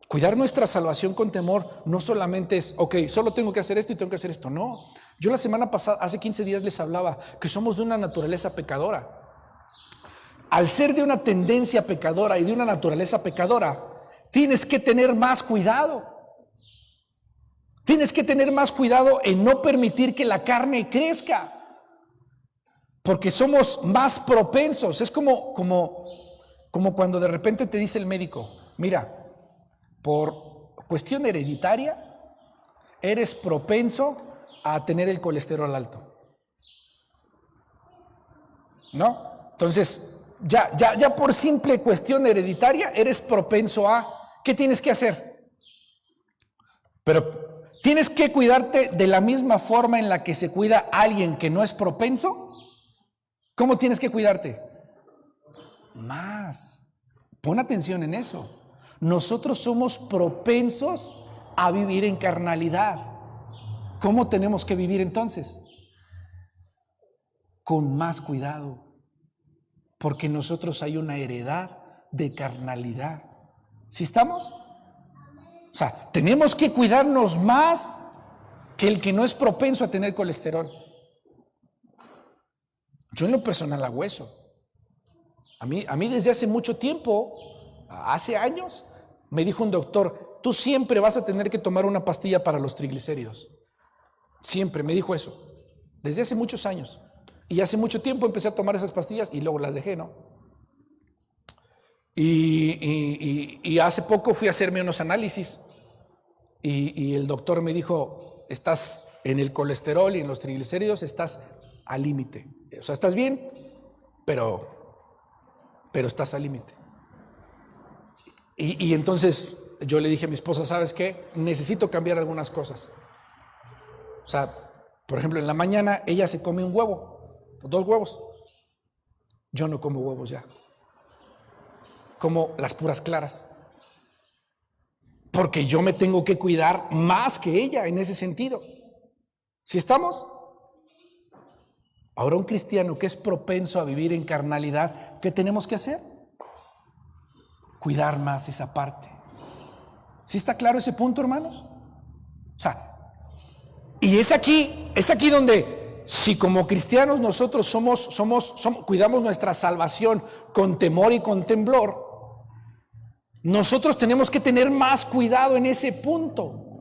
Cuidar nuestra salvación con temor no solamente es, solo tengo que hacer esto y tengo que hacer esto. No. Yo la semana pasada, hace 15 días les hablaba que somos de una naturaleza pecadora. Al ser de una tendencia pecadora y de una naturaleza pecadora, tienes que tener más cuidado. Tienes que tener más cuidado en no permitir que la carne crezca. Porque somos más propensos. Es como cuando de repente te dice el médico, mira, por cuestión hereditaria, eres propenso a tener el colesterol alto. ¿No? Entonces, ya por simple cuestión hereditaria, eres propenso a... ¿Qué tienes que hacer? Pero tienes que cuidarte de la misma forma en la que se cuida a alguien que no es propenso. ¿Cómo tienes que cuidarte? Más. Pon atención en eso. Nosotros somos propensos a vivir en carnalidad. ¿Cómo tenemos que vivir entonces? Con más cuidado. Porque nosotros hay una heredad de carnalidad. ¿Sí estamos? O sea, tenemos que cuidarnos más que el que no es propenso a tener colesterol. Yo en lo personal hago eso. A mí desde hace mucho tiempo, hace años, me dijo un doctor, tú siempre vas a tener que tomar una pastilla para los triglicéridos. Siempre me dijo eso. Desde hace muchos años. Y hace mucho tiempo empecé a tomar esas pastillas y luego las dejé, ¿no? Y hace poco fui a hacerme unos análisis y el doctor me dijo, estás en el colesterol y en los triglicéridos, estás al límite. O sea, ¿estás bien? pero estás al límite. Y entonces yo le dije a mi esposa, ¿sabes qué? Necesito cambiar algunas cosas. O sea, por ejemplo, en la mañana ella se come un huevo, 2 huevos. Yo no como huevos ya. Como las puras claras. Porque yo me tengo que cuidar más que ella en ese sentido. ¿Sí estamos? Ahora un cristiano que es propenso a vivir en carnalidad, ¿qué tenemos que hacer? Cuidar más esa parte. ¿Sí está claro ese punto, hermanos? O sea, y es aquí donde, si como cristianos nosotros cuidamos nuestra salvación con temor y con temblor, nosotros tenemos que tener más cuidado en ese punto.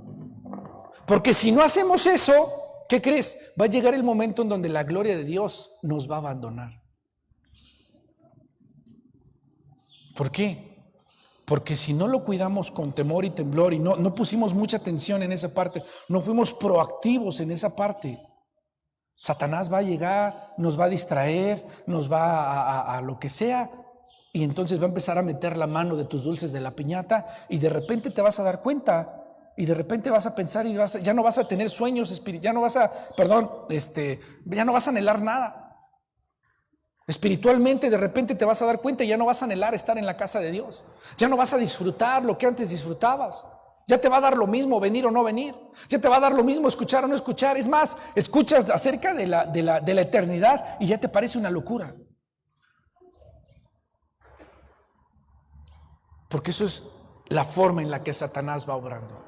Porque si no hacemos eso, ¿qué crees? Va a llegar el momento en donde la gloria de Dios nos va a abandonar. ¿Por qué? Porque si no lo cuidamos con temor y temblor y no pusimos mucha atención en esa parte, no fuimos proactivos en esa parte, Satanás va a llegar, nos va a distraer, nos va a lo que sea, y entonces va a empezar a meter la mano de tus dulces de la piñata y de repente te vas a dar cuenta y de repente vas a pensar y ya no vas a tener sueños espirituales, ya no vas a anhelar nada. Espiritualmente de repente te vas a dar cuenta y ya no vas a anhelar estar en la casa de Dios. Ya no vas a disfrutar lo que antes disfrutabas. Ya te va a dar lo mismo venir o no venir. Ya te va a dar lo mismo escuchar o no escuchar. Es más, escuchas acerca de la eternidad y ya te parece una locura. Porque eso es la forma en la que Satanás va obrando.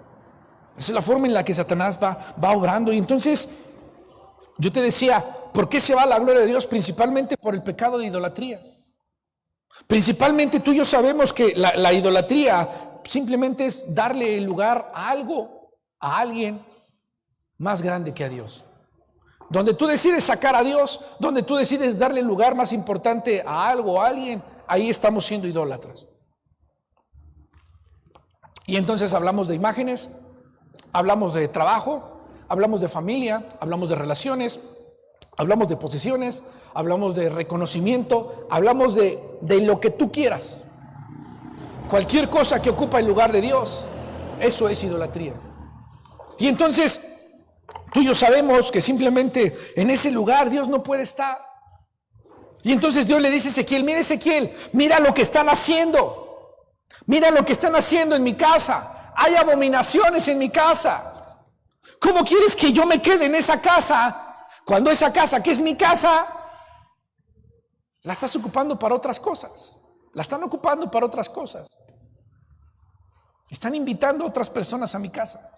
Esa es la forma en la que Satanás va obrando. Y entonces yo te decía, ¿por qué se va la gloria de Dios? Principalmente por el pecado de idolatría. Principalmente tú y yo sabemos que la idolatría simplemente es darle lugar a algo, a alguien más grande que a Dios. Donde tú decides sacar a Dios, donde tú decides darle lugar más importante a algo, a alguien, ahí estamos siendo idólatras. Y entonces hablamos de imágenes, hablamos de trabajo, hablamos de familia, hablamos de relaciones, hablamos de posesiones, hablamos de reconocimiento, hablamos de lo que tú quieras. Cualquier cosa que ocupa el lugar de Dios, eso es idolatría. Y entonces tú y yo sabemos que simplemente en ese lugar Dios no puede estar. Y entonces Dios le dice a Ezequiel, mira lo que están haciendo. Mira lo que están haciendo en mi casa. Hay abominaciones en mi casa. ¿Cómo quieres que yo me quede en esa casa cuando esa casa, que es mi casa, la estás ocupando para otras cosas? La están ocupando para otras cosas. Están invitando a otras personas a mi casa.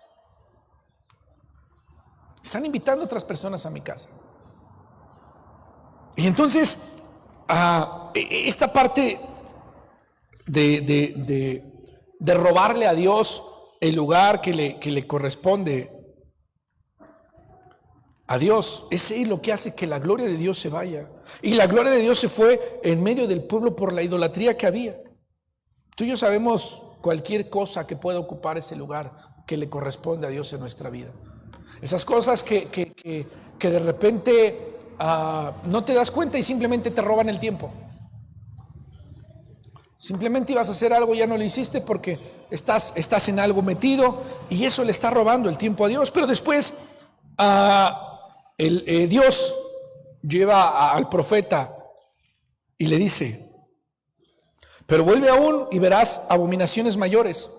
Están invitando a otras personas a mi casa. Y entonces, esta parte de robarle a Dios el lugar que le corresponde a Dios, ese es lo que hace que la gloria de Dios se vaya. Y la gloria de Dios se fue en medio del pueblo por la idolatría que había. Tú y yo sabemos cualquier cosa que pueda ocupar ese lugar que le corresponde a Dios en nuestra vida. Esas cosas que de repente no te das cuenta y simplemente te roban el tiempo. Simplemente ibas a hacer algo, ya no lo hiciste porque estás en algo metido y eso le está robando el tiempo a Dios. Pero después Dios lleva al profeta y le dice, pero vuelve aún y verás abominaciones mayores.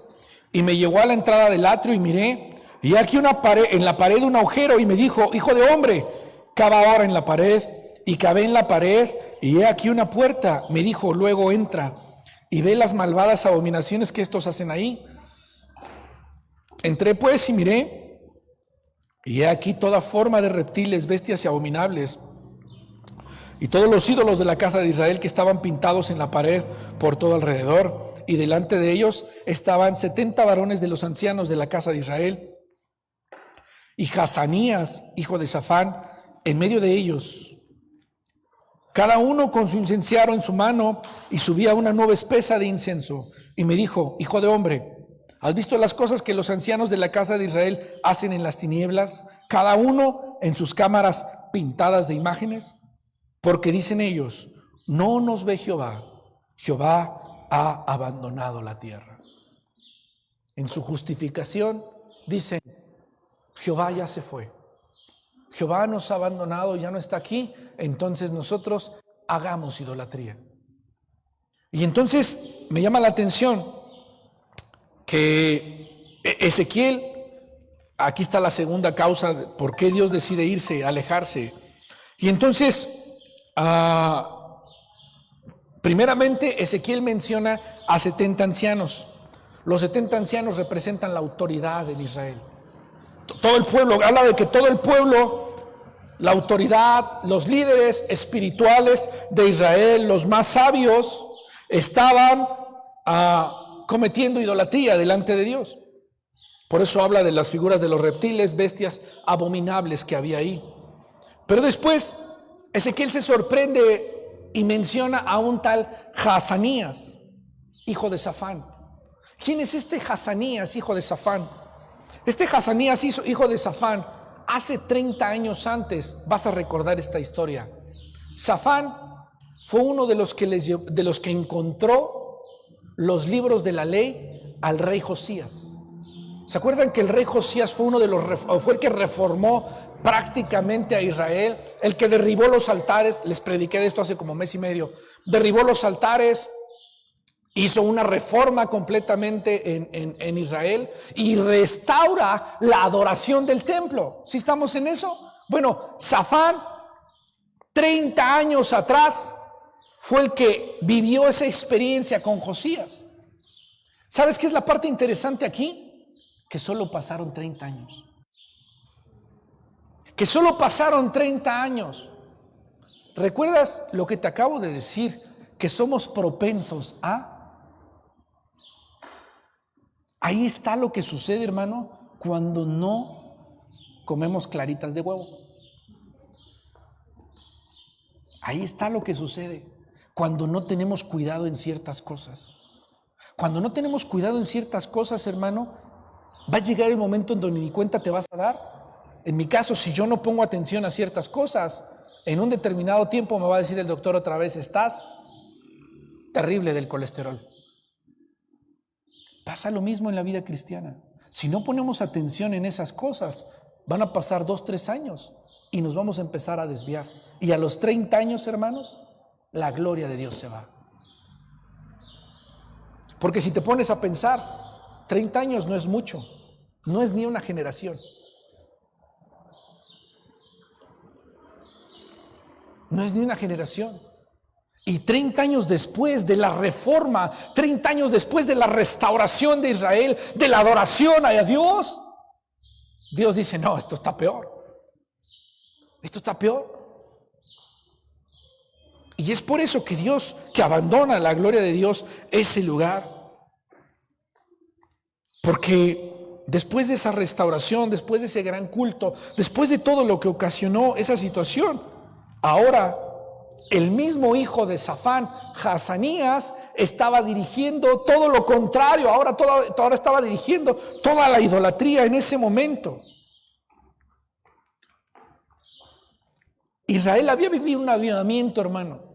Y me llevó a la entrada del atrio y miré, y aquí en la pared un agujero, y me dijo, hijo de hombre, cava ahora en la pared. Y cavé en la pared, y he aquí una puerta. Me dijo, luego entra y ve las malvadas abominaciones que estos hacen ahí. Entré pues y miré, y he aquí toda forma de reptiles, bestias y abominables, y todos los ídolos de la casa de Israel que estaban pintados en la pared por todo alrededor, y delante de ellos estaban 70 varones de los ancianos de la casa de Israel, y Hazanías, hijo de Safán, en medio de ellos, cada uno con su incenciario en su mano, y subía una nube espesa de incienso. Y me dijo, hijo de hombre, ¿has visto las cosas que los ancianos de la casa de Israel hacen en las tinieblas, cada uno en sus cámaras pintadas de imágenes? Porque dicen ellos, no nos ve Jehová. Jehová ha abandonado la tierra. En su justificación dicen, Jehová ya se fue. Jehová nos ha abandonado, ya no está aquí, entonces nosotros hagamos idolatría. Y entonces me llama la atención que Ezequiel, aquí está la segunda causa de por qué Dios decide irse, alejarse. Y entonces, primeramente Ezequiel menciona a 70 ancianos. Los 70 ancianos representan la autoridad en Israel. Todo el pueblo, habla de que todo el pueblo, la autoridad, los líderes espirituales de Israel, los más sabios, estaban cometiendo idolatría delante de Dios. Por eso habla de las figuras de los reptiles, bestias abominables que había ahí. Pero después Ezequiel se sorprende y menciona a un tal Hazanías, hijo de Safán. ¿Quién es este Hazanías, hijo de Safán? Este Hazanías, hijo de Safán, hace 30 años antes, vas a recordar esta historia. Safán fue uno de los que encontró los libros de la ley al rey Josías. ¿Se acuerdan que el rey Josías fue fue el que reformó prácticamente a Israel? El que derribó los altares, les prediqué de esto hace como mes y medio, derribó los altares, hizo una reforma completamente en Israel y restaura la adoración del templo. ¿Sí estamos en eso? Bueno, Safán, 30 años atrás, fue el que vivió esa experiencia con Josías. ¿Sabes qué es la parte interesante aquí? Que solo pasaron 30 años. Que solo pasaron 30 años. ¿Recuerdas lo que te acabo de decir? Que somos propensos a... Ahí está lo que sucede, hermano, cuando no comemos claritas de huevo. Ahí está lo que sucede cuando no tenemos cuidado en ciertas cosas. Cuando no tenemos cuidado en ciertas cosas, hermano, va a llegar el momento en donde ni cuenta te vas a dar. En mi caso, si yo no pongo atención a ciertas cosas, en un determinado tiempo me va a decir el doctor otra vez, estás terrible del colesterol. Pasa lo mismo en la vida cristiana. Si no ponemos atención en esas cosas, van a pasar 2, 3 años y nos vamos a empezar a desviar. Y a los 30 años, hermanos, la gloria de Dios se va. Porque si te pones a pensar, 30 años no es mucho, no es ni una generación. No es ni una generación. Y 30 años después de la reforma, 30 años después de la restauración de Israel, de la adoración a Dios, Dios dice, no, esto está peor. Esto está peor. Y es por eso que Dios, que abandona la gloria de Dios, ese lugar. Porque después de esa restauración, después de ese gran culto, después de todo lo que ocasionó esa situación, ahora el mismo hijo de Safán, Hazanías, estaba dirigiendo todo lo contrario. Ahora estaba dirigiendo toda la idolatría en ese momento. Israel había vivido un avivamiento, hermano.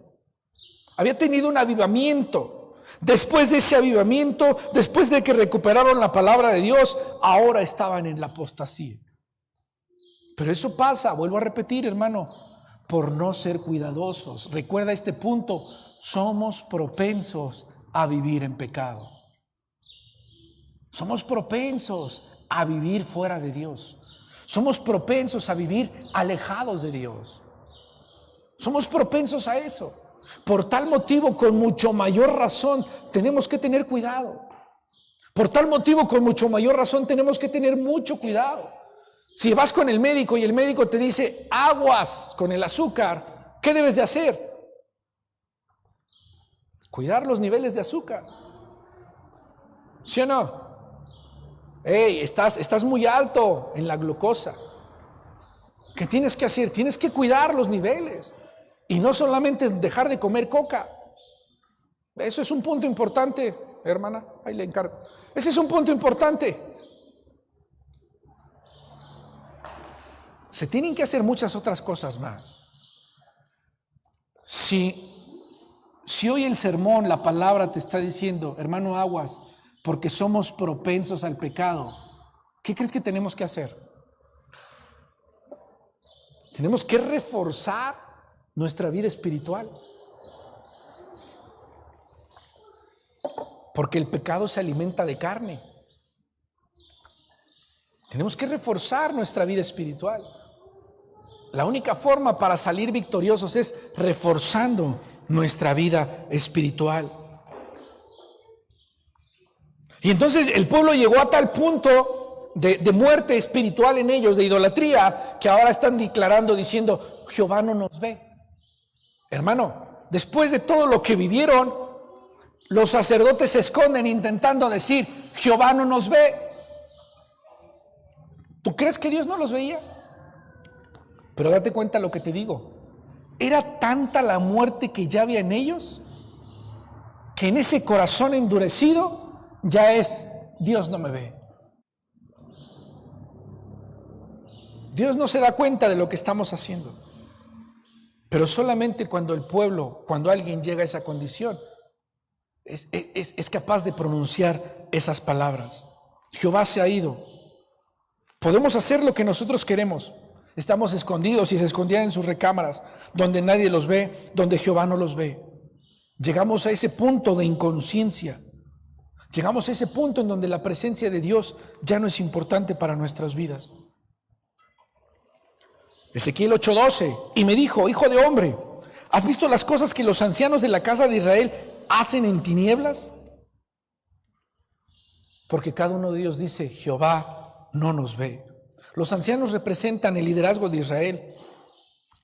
Había tenido un avivamiento. Después de ese avivamiento, después de que recuperaron la palabra de Dios, ahora estaban en la apostasía. Pero eso pasa, vuelvo a repetir, hermano, por no ser cuidadosos. Recuerda este punto, somos propensos a vivir en pecado. Somos propensos a vivir fuera de Dios. Somos propensos a vivir alejados de Dios. Somos propensos a eso. Por tal motivo, con mucho mayor razón, tenemos que tener cuidado. Por tal motivo, con mucho mayor razón, tenemos que tener mucho cuidado. Si vas con el médico y el médico te dice aguas con el azúcar, ¿qué debes de hacer? Cuidar los niveles de azúcar. ¿Sí o no? Hey, estás muy alto en la glucosa. ¿Qué tienes que hacer? Tienes que cuidar los niveles. Y no solamente es dejar de comer coca. Eso es un punto importante, hermana. Ahí le encargo. Ese es un punto importante. Se tienen que hacer muchas otras cosas más. Si Si hoy el sermón, la palabra te está diciendo, hermano, aguas, porque somos propensos al pecado, ¿qué crees que tenemos que hacer? Tenemos que reforzar nuestra vida espiritual. Porque el pecado se alimenta de carne. Tenemos que reforzar nuestra vida espiritual. La única forma para salir victoriosos es reforzando nuestra vida espiritual. Y entonces el pueblo llegó a tal punto de muerte espiritual en ellos, de idolatría, que ahora están declarando, diciendo, Jehová no nos ve. Hermano, después de todo lo que vivieron, los sacerdotes se esconden intentando decir, Jehová no nos ve. ¿Tú crees que Dios no los veía? Pero date cuenta lo que te digo. Era tanta la muerte que ya había en ellos, que en ese corazón endurecido ya es, Dios no me ve. Dios no se da cuenta de lo que estamos haciendo. Pero solamente cuando el pueblo, cuando alguien llega a esa condición, es capaz de pronunciar esas palabras. Jehová se ha ido. Podemos hacer lo que nosotros queremos. Estamos escondidos y se escondían en sus recámaras, donde nadie los ve, donde Jehová no los ve. Llegamos a ese punto de inconsciencia. Llegamos a ese punto en donde la presencia de Dios ya no es importante para nuestras vidas. Ezequiel 8:12, y me dijo, hijo de hombre, ¿has visto las cosas que los ancianos de la casa de Israel hacen en tinieblas? Porque cada uno de ellos dice, Jehová no nos ve. Los ancianos representan el liderazgo de Israel.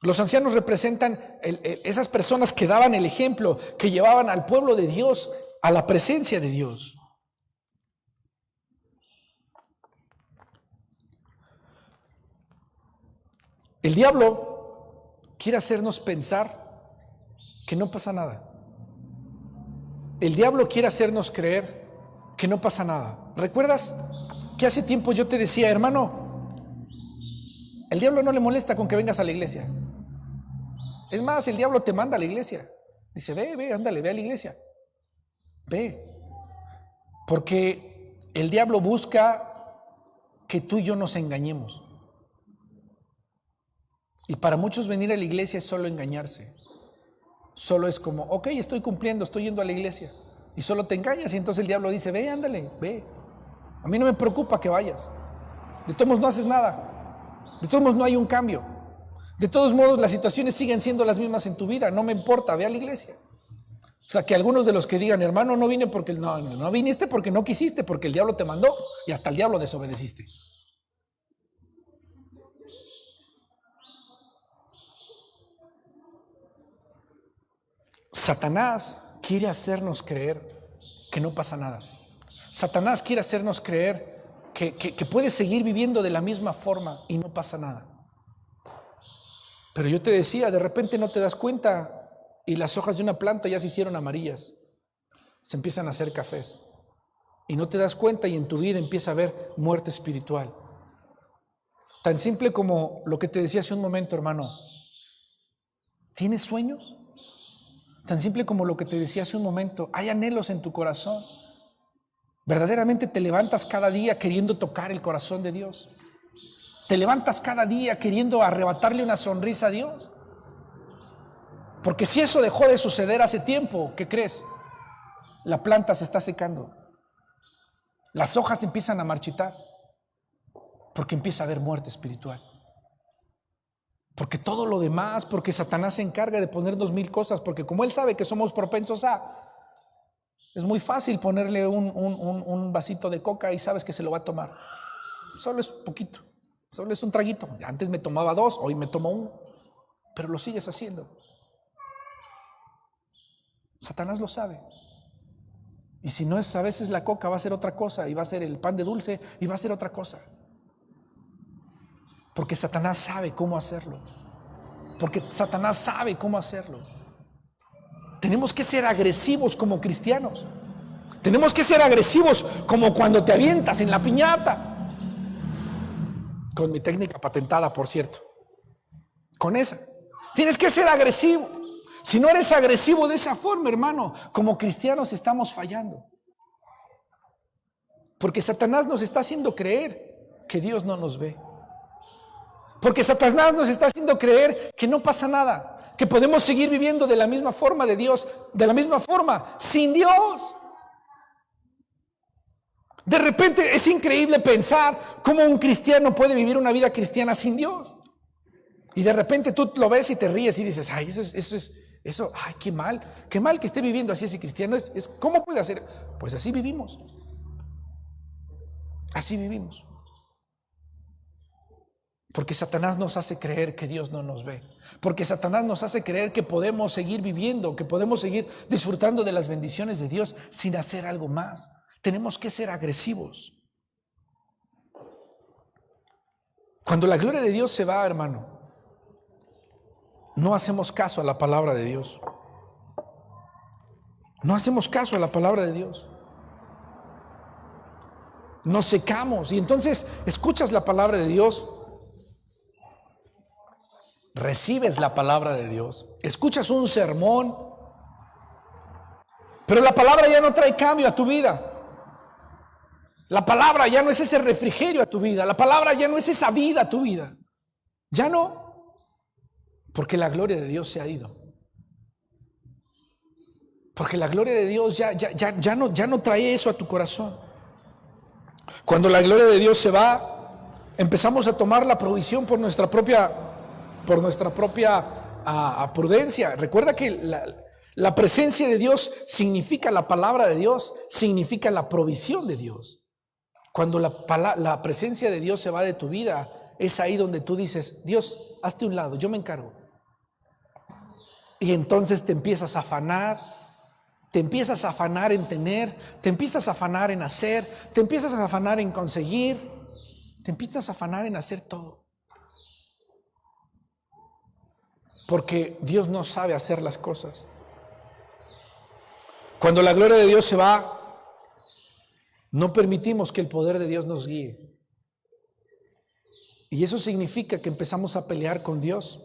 Los ancianos representan esas personas que daban el ejemplo, que llevaban al pueblo de Dios a la presencia de Dios. El diablo quiere hacernos pensar que no pasa nada. El diablo quiere hacernos creer que no pasa nada. ¿Recuerdas que hace tiempo yo te decía, hermano, el diablo no le molesta con que vengas a la iglesia? Es más, el diablo te manda a la iglesia. Dice, ve, ándale, ve a la iglesia. Ve. Porque el diablo busca que tú y yo nos engañemos. Y para muchos venir a la iglesia es solo engañarse. Solo es como, ok, estoy cumpliendo, estoy yendo a la iglesia. Y solo te engañas y entonces el diablo dice, ve, ándale, ve. A mí no me preocupa que vayas. De todos modos no haces nada. De todos modos no hay un cambio. De todos modos las situaciones siguen siendo las mismas en tu vida. No me importa, ve a la iglesia. O sea, que algunos de los que digan, hermano, no vine porque no viniste porque no quisiste, porque el diablo te mandó y hasta el diablo desobedeciste. Satanás quiere hacernos creer que no pasa nada. Satanás quiere hacernos creer que puedes seguir viviendo de la misma forma y no pasa nada. Pero yo te decía, de repente no te das cuenta y las hojas de una planta ya se hicieron amarillas, se empiezan a hacer cafés y no te das cuenta y en tu vida empieza a haber muerte espiritual. Tan simple como lo que te decía hace un momento, hermano. ¿Tienes sueños? Tan simple como lo que te decía hace un momento. ¿Hay anhelos en tu corazón? ¿Verdaderamente te levantas cada día queriendo tocar el corazón de Dios? ¿Te levantas cada día queriendo arrebatarle una sonrisa a Dios? Porque si eso dejó de suceder hace tiempo, ¿qué crees? La planta se está secando. Las hojas empiezan a marchitar. Porque empieza a haber muerte espiritual. Porque todo lo demás, porque Satanás se encarga de ponernos mil cosas, porque como él sabe que somos propensos es muy fácil ponerle un vasito de coca y sabes que se lo va a tomar. Solo es poquito, solo es un traguito. Antes me tomaba 2, hoy me tomo 1, pero lo sigues haciendo. Satanás lo sabe. Y si no es a veces la coca, va a ser otra cosa, y va a ser el pan de dulce, y va a ser otra cosa. Porque Satanás sabe cómo hacerlo. Porque Satanás sabe cómo hacerlo. Tenemos que ser agresivos como cristianos. Tenemos que ser agresivos como cuando te avientas en la piñata. Con mi técnica patentada, por cierto. Con esa. Tienes que ser agresivo. Si no eres agresivo de esa forma, hermano, como cristianos estamos fallando. Porque Satanás nos está haciendo creer que Dios no nos ve. Porque Satanás nos está haciendo creer que no pasa nada, que podemos seguir viviendo de la misma forma de Dios, de la misma forma, sin Dios. De repente es increíble pensar cómo un cristiano puede vivir una vida cristiana sin Dios. Y de repente tú lo ves y te ríes y dices, ay, eso, ay, qué mal que esté viviendo así ese cristiano. ¿Cómo puede hacer? Pues así vivimos. Así vivimos. Porque Satanás nos hace creer que Dios no nos ve. Porque Satanás nos hace creer que podemos seguir viviendo, que podemos seguir disfrutando de las bendiciones de Dios sin hacer algo más. Tenemos que ser agresivos. Cuando la gloria de Dios se va, hermano, no hacemos caso a la palabra de Dios. No hacemos caso a la palabra de Dios. Nos secamos y entonces escuchas la palabra de Dios. Recibes la palabra de Dios. Escuchas un sermón. Pero la palabra ya no trae cambio a tu vida. La palabra ya no es ese refrigerio a tu vida. La palabra ya no es esa vida a tu vida. Ya no. Porque la gloria de Dios se ha ido. Porque la gloria de Dios ya no trae eso a tu corazón. Cuando la gloria de Dios se va, empezamos a tomar la provisión por nuestra propia prudencia. Recuerda que la presencia de Dios significa la palabra de Dios, significa la provisión de Dios. Cuando la presencia de Dios se va de tu vida, es ahí donde tú dices, Dios, hazte un lado, yo me encargo. Y entonces te empiezas a afanar en tener, te empiezas a afanar en hacer, te empiezas a afanar en conseguir, te empiezas a afanar en hacer todo. Porque Dios no sabe hacer las cosas. Cuando la gloria de Dios se va, no permitimos que el poder de Dios nos guíe. Y eso significa que empezamos a pelear con Dios.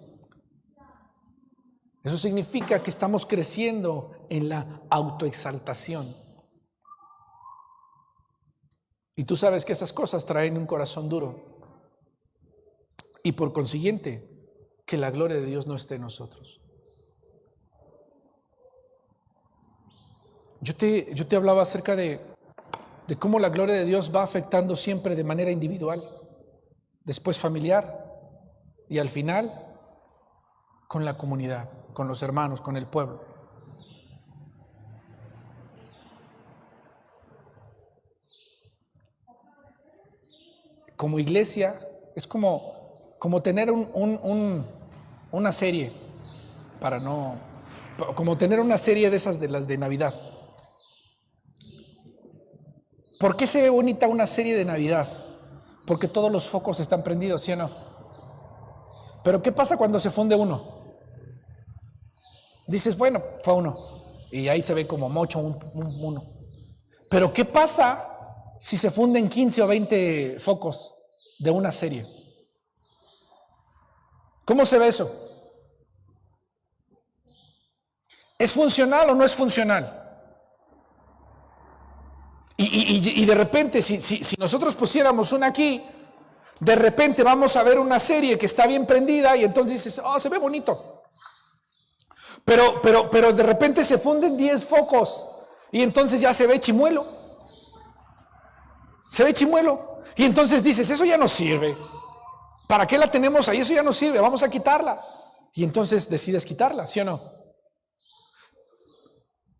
Eso significa que estamos creciendo en la autoexaltación. Y tú sabes que esas cosas traen un corazón duro. Y por consiguiente, que la gloria de Dios no esté en nosotros. Yo te hablaba acerca de cómo la gloria de Dios va afectando siempre de manera individual, después familiar y al final con la comunidad, con los hermanos, con el pueblo. Como iglesia es como tener una serie, como tener una serie de esas de las de Navidad. ¿Por qué se ve bonita una serie de Navidad? Porque todos los focos están prendidos, ¿sí o no? Pero ¿qué pasa cuando se funde uno? Dices, bueno, fue uno. Y ahí se ve como mucho uno. Pero ¿qué pasa si se funden 15 o 20 focos de una serie? ¿Cómo se ve eso? ¿Es funcional o no es funcional? Y de repente, si nosotros pusiéramos una aquí, de repente vamos a ver una serie que está bien prendida y entonces dices, oh, se ve bonito. Pero de repente se funden 10 focos y entonces ya se ve chimuelo. Se ve chimuelo. Y entonces dices, eso ya no sirve. ¿Para qué la tenemos ahí? Eso ya no sirve, vamos a quitarla. Y entonces decides quitarla, ¿sí o no?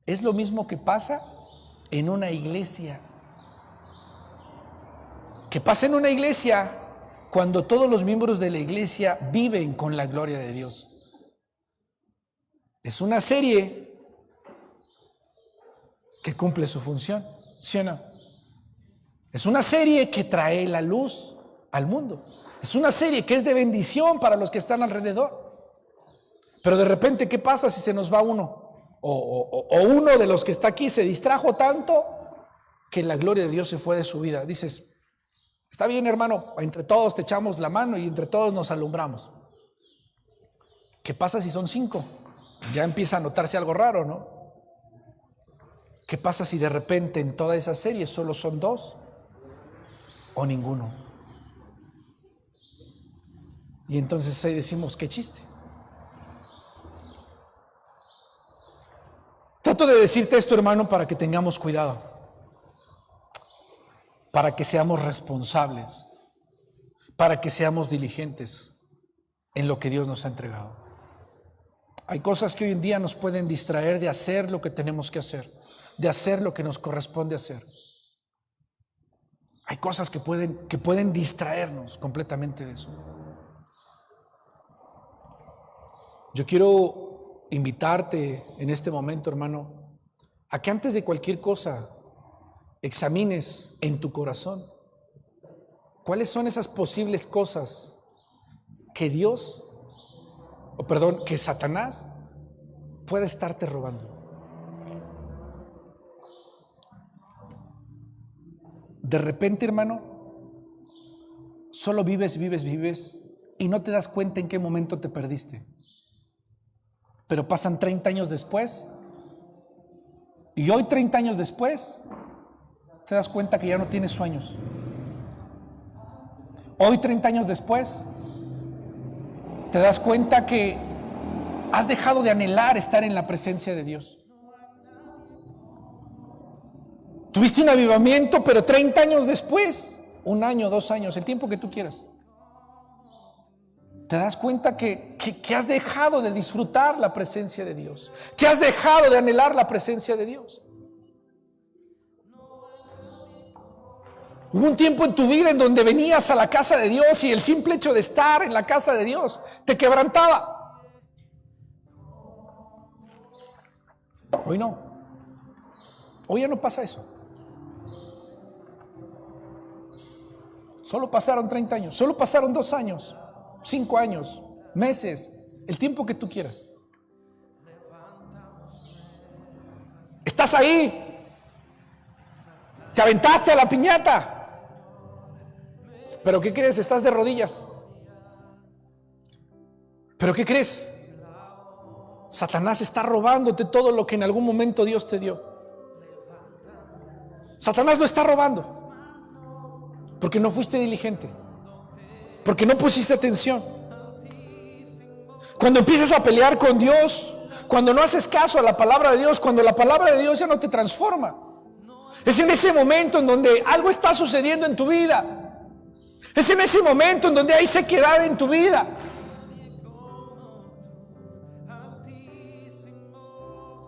Es lo mismo que pasa en una iglesia. Que pasa en una iglesia cuando todos los miembros de la iglesia viven con la gloria de Dios. Es una serie que cumple su función, ¿sí o no? Es una serie que trae la luz al mundo. Es una serie que es de bendición para los que están alrededor. Pero de repente, ¿qué pasa si se nos va uno? O uno de los que está aquí se distrajo tanto que la gloria de Dios se fue de su vida. Dices, está bien, hermano, entre todos te echamos la mano y entre todos nos alumbramos. ¿Qué pasa si son 5? ya empieza a notarse algo raro, ¿no? ¿Qué pasa si de repente en toda esa serie solo son 2 o ninguno? Y entonces ahí decimos, qué chiste. Trato de decirte esto, hermano, para que tengamos cuidado, para que seamos responsables, para que seamos diligentes en lo que Dios nos ha entregado. Hay cosas que hoy en día nos pueden distraer de hacer lo que tenemos que hacer, de hacer lo que nos corresponde hacer. Hay cosas que pueden distraernos completamente de eso. Yo quiero invitarte en este momento, hermano, a que antes de cualquier cosa examines en tu corazón cuáles son esas posibles cosas que que Satanás puede estarte robando. De repente, hermano, solo vives y no te das cuenta en qué momento te perdiste. Pero pasan 30 años después y hoy 30 años después te das cuenta que ya no tienes sueños. Hoy 30 años después te das cuenta que has dejado de anhelar estar en la presencia de Dios. Tuviste un avivamiento, pero 30 años después, 1 año, 2 años, el tiempo que tú quieras, te das cuenta que has dejado de disfrutar la presencia de Dios, que has dejado de anhelar la presencia de Dios. Hubo un tiempo en tu vida en donde venías a la casa de Dios y el simple hecho de estar en la casa de Dios te quebrantaba. Hoy no. Hoy ya no pasa eso. Solo pasaron 30 años, solo pasaron 2 años, 5 años, meses, el tiempo que tú quieras. Estás ahí, te aventaste a la piñata, pero ¿qué crees? Estás de rodillas. ¿Pero qué crees? Satanás está robándote todo lo que en algún momento Dios te dio. Satanás lo está robando porque no fuiste diligente, porque no pusiste atención. Cuando empiezas a pelear con Dios, cuando no haces caso a la palabra de Dios, cuando la palabra de Dios ya no te transforma, es en ese momento en donde algo está sucediendo en tu vida. Es en ese momento en donde hay sequedad en tu vida.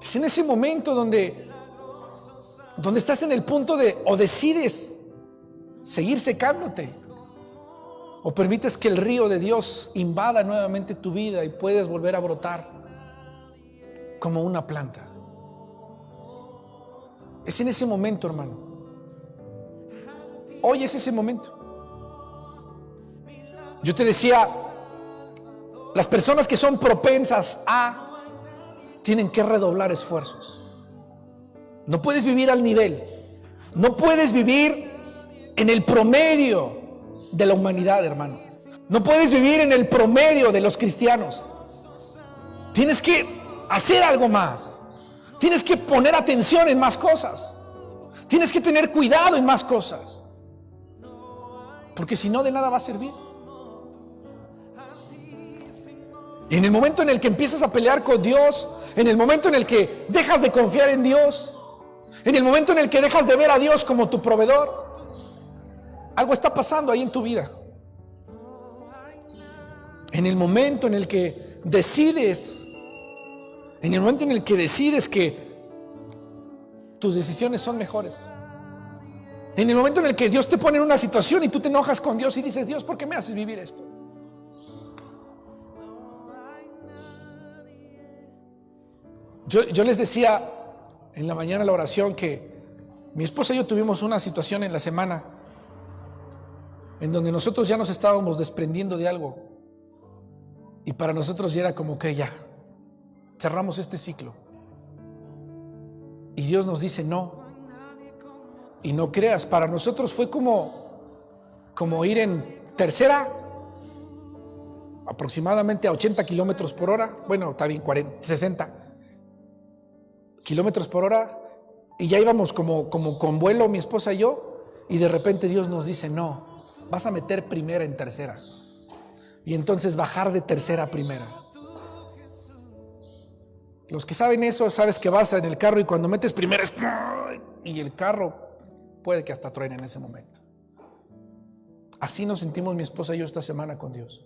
Es en ese momento donde estás en el punto de o decides seguir secándote o permites que el río de Dios invada nuevamente tu vida y puedes volver a brotar como una planta. Es en ese momento, hermano. Hoy es ese momento. Yo te decía, las personas que son propensas tienen que redoblar esfuerzos. No puedes vivir al nivel, no puedes vivir en el promedio de la humanidad, hermano. No puedes vivir en el promedio de los cristianos. Tienes que hacer algo más. Tienes que poner atención en más cosas. Tienes que tener cuidado en más cosas. Porque si no, de nada va a servir. En el momento en el que empiezas a pelear con Dios, en el momento en el que dejas de confiar en Dios, en el momento en el que dejas de ver a Dios como tu proveedor, algo está pasando ahí en tu vida. En el momento en el que decides que tus decisiones son mejores. En el momento en el que Dios te pone en una situación y tú te enojas con Dios y dices, Dios, ¿por qué me haces vivir esto? Yo les decía en la mañana la oración que mi esposa y yo tuvimos una situación en la semana en donde nosotros ya nos estábamos desprendiendo de algo y para nosotros ya era como que ya cerramos este ciclo y Dios nos dice no. Y no creas, para nosotros fue como ir en tercera aproximadamente a 80 kilómetros por hora. Bueno, está bien, 60 kilómetros por hora. Y ya íbamos como con vuelo, mi esposa y yo. Y de repente Dios nos dice, no, vas a meter primera en tercera. Y entonces bajar de tercera a primera. Los que saben eso, sabes que vas en el carro y cuando metes primera es... Y el carro puede que hasta truene en ese momento. Así nos sentimos mi esposa y yo esta semana con Dios.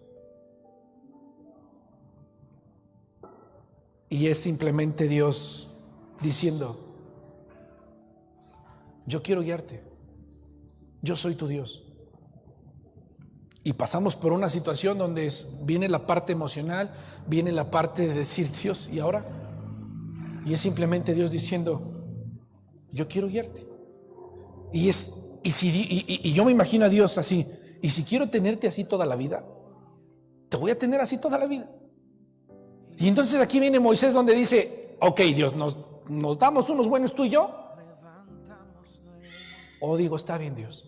Y es simplemente Dios diciendo, yo quiero guiarte. Yo soy tu Dios. Y pasamos por una situación donde viene la parte emocional, viene la parte de decir Dios, ¿y ahora? Y es simplemente Dios diciendo, yo quiero guiarte. Y yo me imagino a Dios así, y si quiero tenerte así toda la vida, te voy a tener así toda la vida. Y entonces aquí viene Moisés donde dice, ok Dios, ¿nos damos unos buenos tú y yo? O digo, está bien Dios.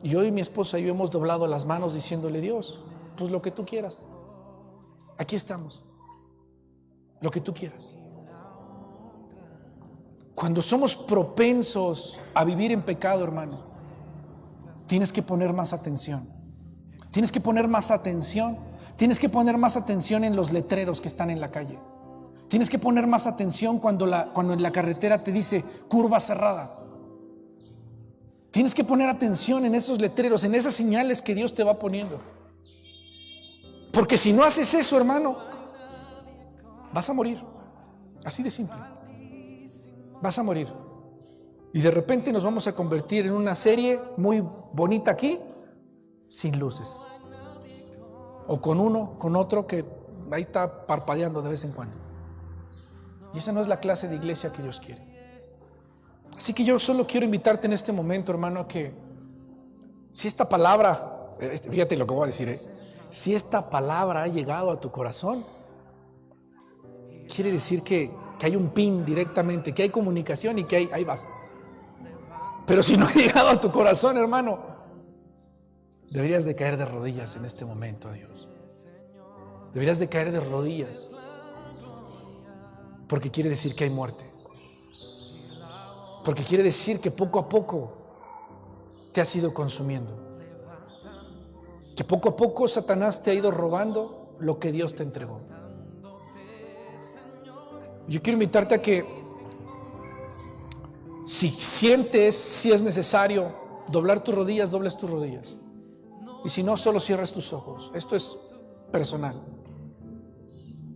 Y hoy mi esposa y yo hemos doblado las manos diciéndole, Dios, pues lo que tú quieras. Aquí estamos. Lo que tú quieras. Cuando somos propensos a vivir en pecado, hermano, tienes que poner más atención. Tienes que poner más atención. Tienes que poner más atención en los letreros que están en la calle. Tienes que poner más atención cuando en la carretera te dice curva cerrada. Tienes que poner atención en esos letreros, en esas señales que Dios te va poniendo. Porque si no haces eso, hermano, vas a morir. Así de simple. Vas a morir. Y de repente nos vamos a convertir en una serie muy bonita aquí, sin luces. O con uno, con otro que ahí está parpadeando de vez en cuando. Y esa no es la clase de iglesia que Dios quiere. Así que yo solo quiero invitarte en este momento, hermano, a que si esta palabra, fíjate lo que voy a decir, si esta palabra ha llegado a tu corazón, quiere decir que hay un pin directamente, que hay comunicación y que ahí vas. Pero si no ha llegado a tu corazón, hermano, deberías de caer de rodillas en este momento a Dios. Deberías de caer de rodillas, porque quiere decir que hay muerte. Porque quiere decir que poco a poco te has ido consumiendo. Que poco a poco Satanás te ha ido robando lo que Dios te entregó. Yo quiero invitarte a que si sientes, si es necesario doblar tus rodillas, dobles tus rodillas. Y si no, solo cierres tus ojos. Esto es personal.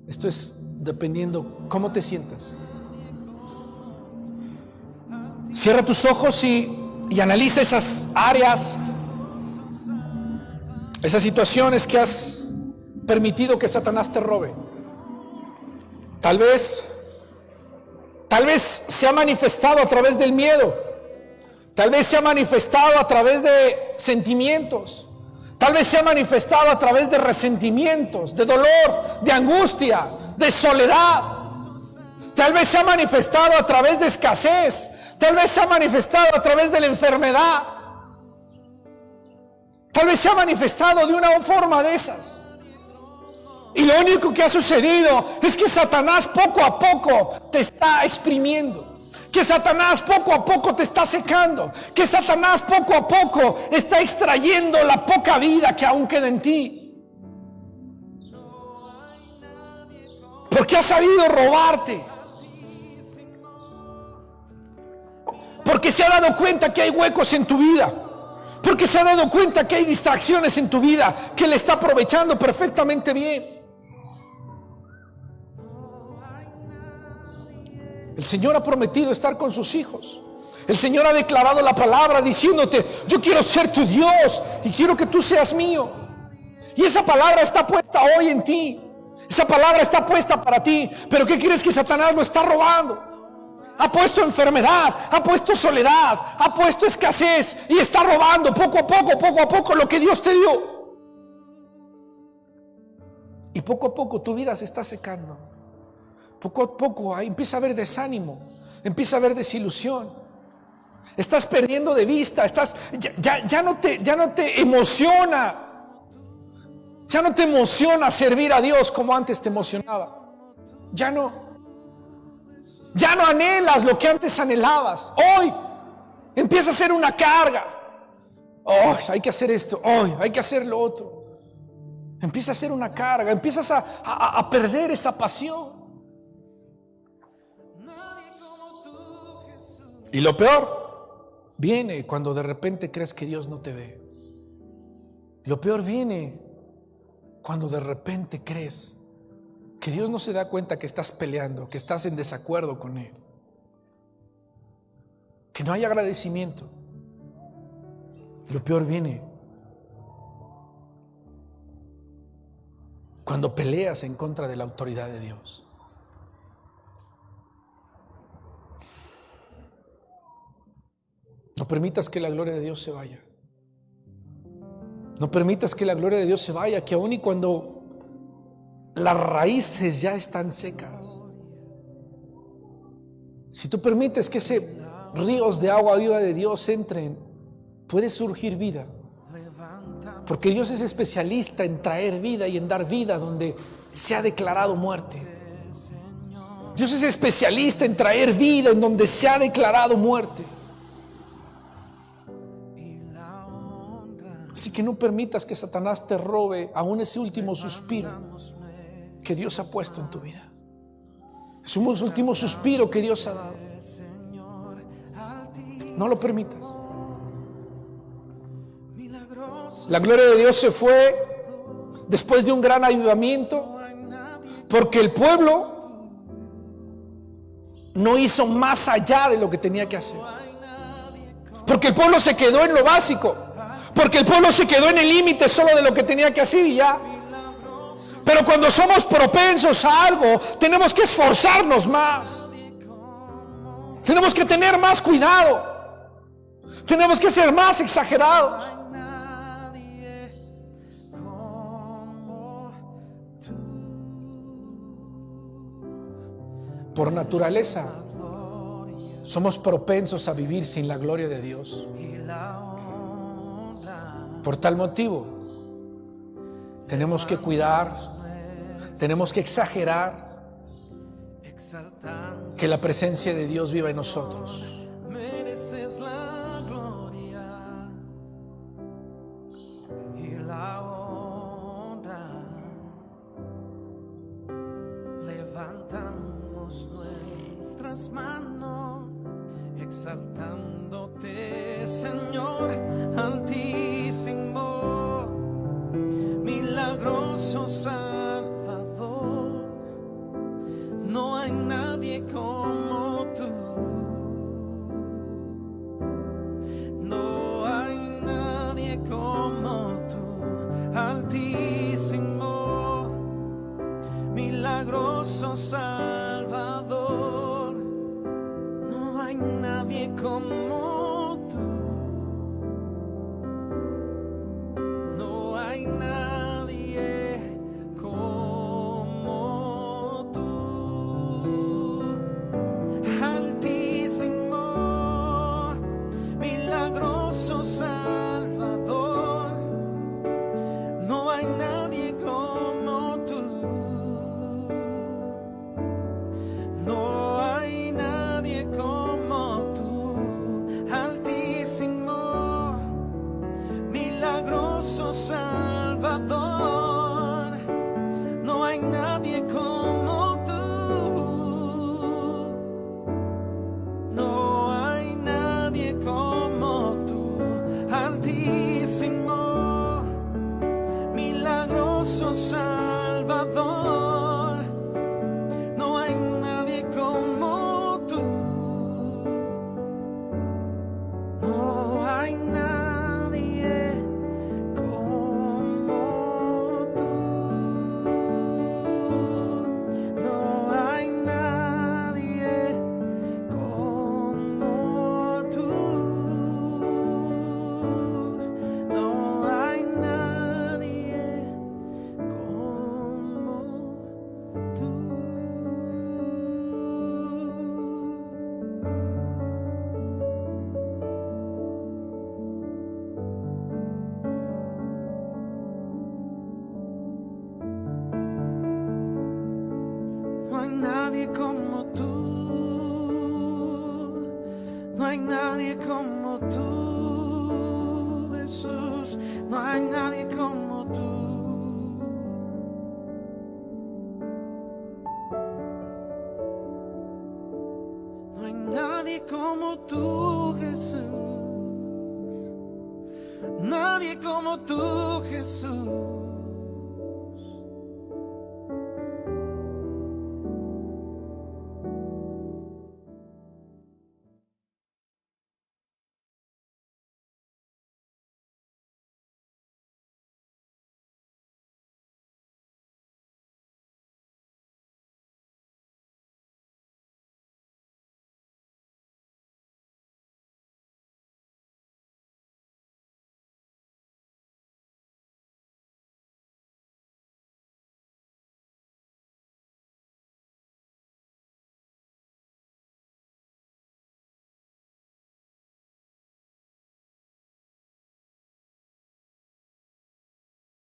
Esto es dependiendo cómo te sientas. Cierra tus ojos y analiza esas áreas, esas situaciones que has permitido que Satanás te robe. Tal vez se ha manifestado a través del miedo. Tal vez se ha manifestado a través de sentimientos. Tal vez se ha manifestado a través de resentimientos, de dolor, de angustia, de soledad. Tal vez se ha manifestado a través de escasez. Tal vez se ha manifestado a través de la enfermedad. Tal vez se ha manifestado de una forma de esas. Y lo único que ha sucedido es que Satanás poco a poco te está exprimiendo. Que Satanás poco a poco te está secando. Que Satanás poco a poco está extrayendo la poca vida que aún queda en ti. Porque ha sabido robarte. Porque se ha dado cuenta que hay huecos en tu vida. Porque se ha dado cuenta que hay distracciones en tu vida que le está aprovechando perfectamente bien. El Señor ha prometido estar con sus hijos. El Señor ha declarado la palabra diciéndote: yo quiero ser tu Dios y quiero que tú seas mío. Y esa palabra está puesta hoy en ti. Esa palabra está puesta para ti. Pero ¿qué crees? Que Satanás lo está robando. Ha puesto enfermedad, ha puesto soledad, ha puesto escasez y está robando poco a poco lo que Dios te dio. Y poco a poco tu vida se está secando. Poco a poco empieza a haber desánimo, empieza a haber desilusión. Estás perdiendo de vista, ya no te emociona Ya no te emociona servir a Dios como antes te emocionaba. Ya no. Ya no anhelas lo que antes anhelabas. Hoy empieza a ser una carga. Oh, hay que hacer esto. Hoy hay que hacer lo otro. Empieza a ser una carga. Empiezas a perder esa pasión. Y lo peor viene cuando de repente crees que Dios no te ve. Lo peor viene cuando de repente crees que Dios no se da cuenta que estás peleando, que estás en desacuerdo con Él, que no hay agradecimiento. Lo peor viene cuando peleas en contra de la autoridad de Dios. No permitas que la gloria de Dios se vaya. No permitas que la gloria de Dios se vaya, que aun y cuando las raíces ya están secas, si tú permites que ese ríos de agua viva de Dios entren, puede surgir vida. Porque Dios es especialista en traer vida y en dar vida donde se ha declarado muerte. Dios es especialista en traer vida en donde se ha declarado muerte. Así que no permitas que Satanás te robe aún ese último suspiro que Dios ha puesto en tu vida. Es un último suspiro que Dios ha dado. No lo permitas. La gloria de Dios se fue después de un gran avivamiento porque el pueblo no hizo más allá de lo que tenía que hacer. Porque el pueblo se quedó en lo básico. Porque el pueblo se quedó en el límite solo de lo que tenía que hacer y ya. Pero cuando somos propensos a algo, tenemos que esforzarnos más. Tenemos que tener más cuidado. Tenemos que ser más exagerados. Por naturaleza, somos propensos a vivir sin la gloria de Dios. Por tal motivo, tenemos que cuidar, tenemos que exagerar que la presencia de Dios viva en nosotros. Mereces la gloria y la honra. Levantamos nuestras manos, exaltándote, Señor altísimo, milagroso Salvador. No hay nadie como tú. No hay nadie como tú, altísimo, milagroso Salvador. No hay nadie como tú. No hay nadie como tú. Altísimo, milagroso Salvador. No hay nadie como tú. No hay nadie como tú. hay nadie como tú, Jesús. No hay nadie como tú. No hay nadie como tú, Jesús. Nadie como tú, Jesús.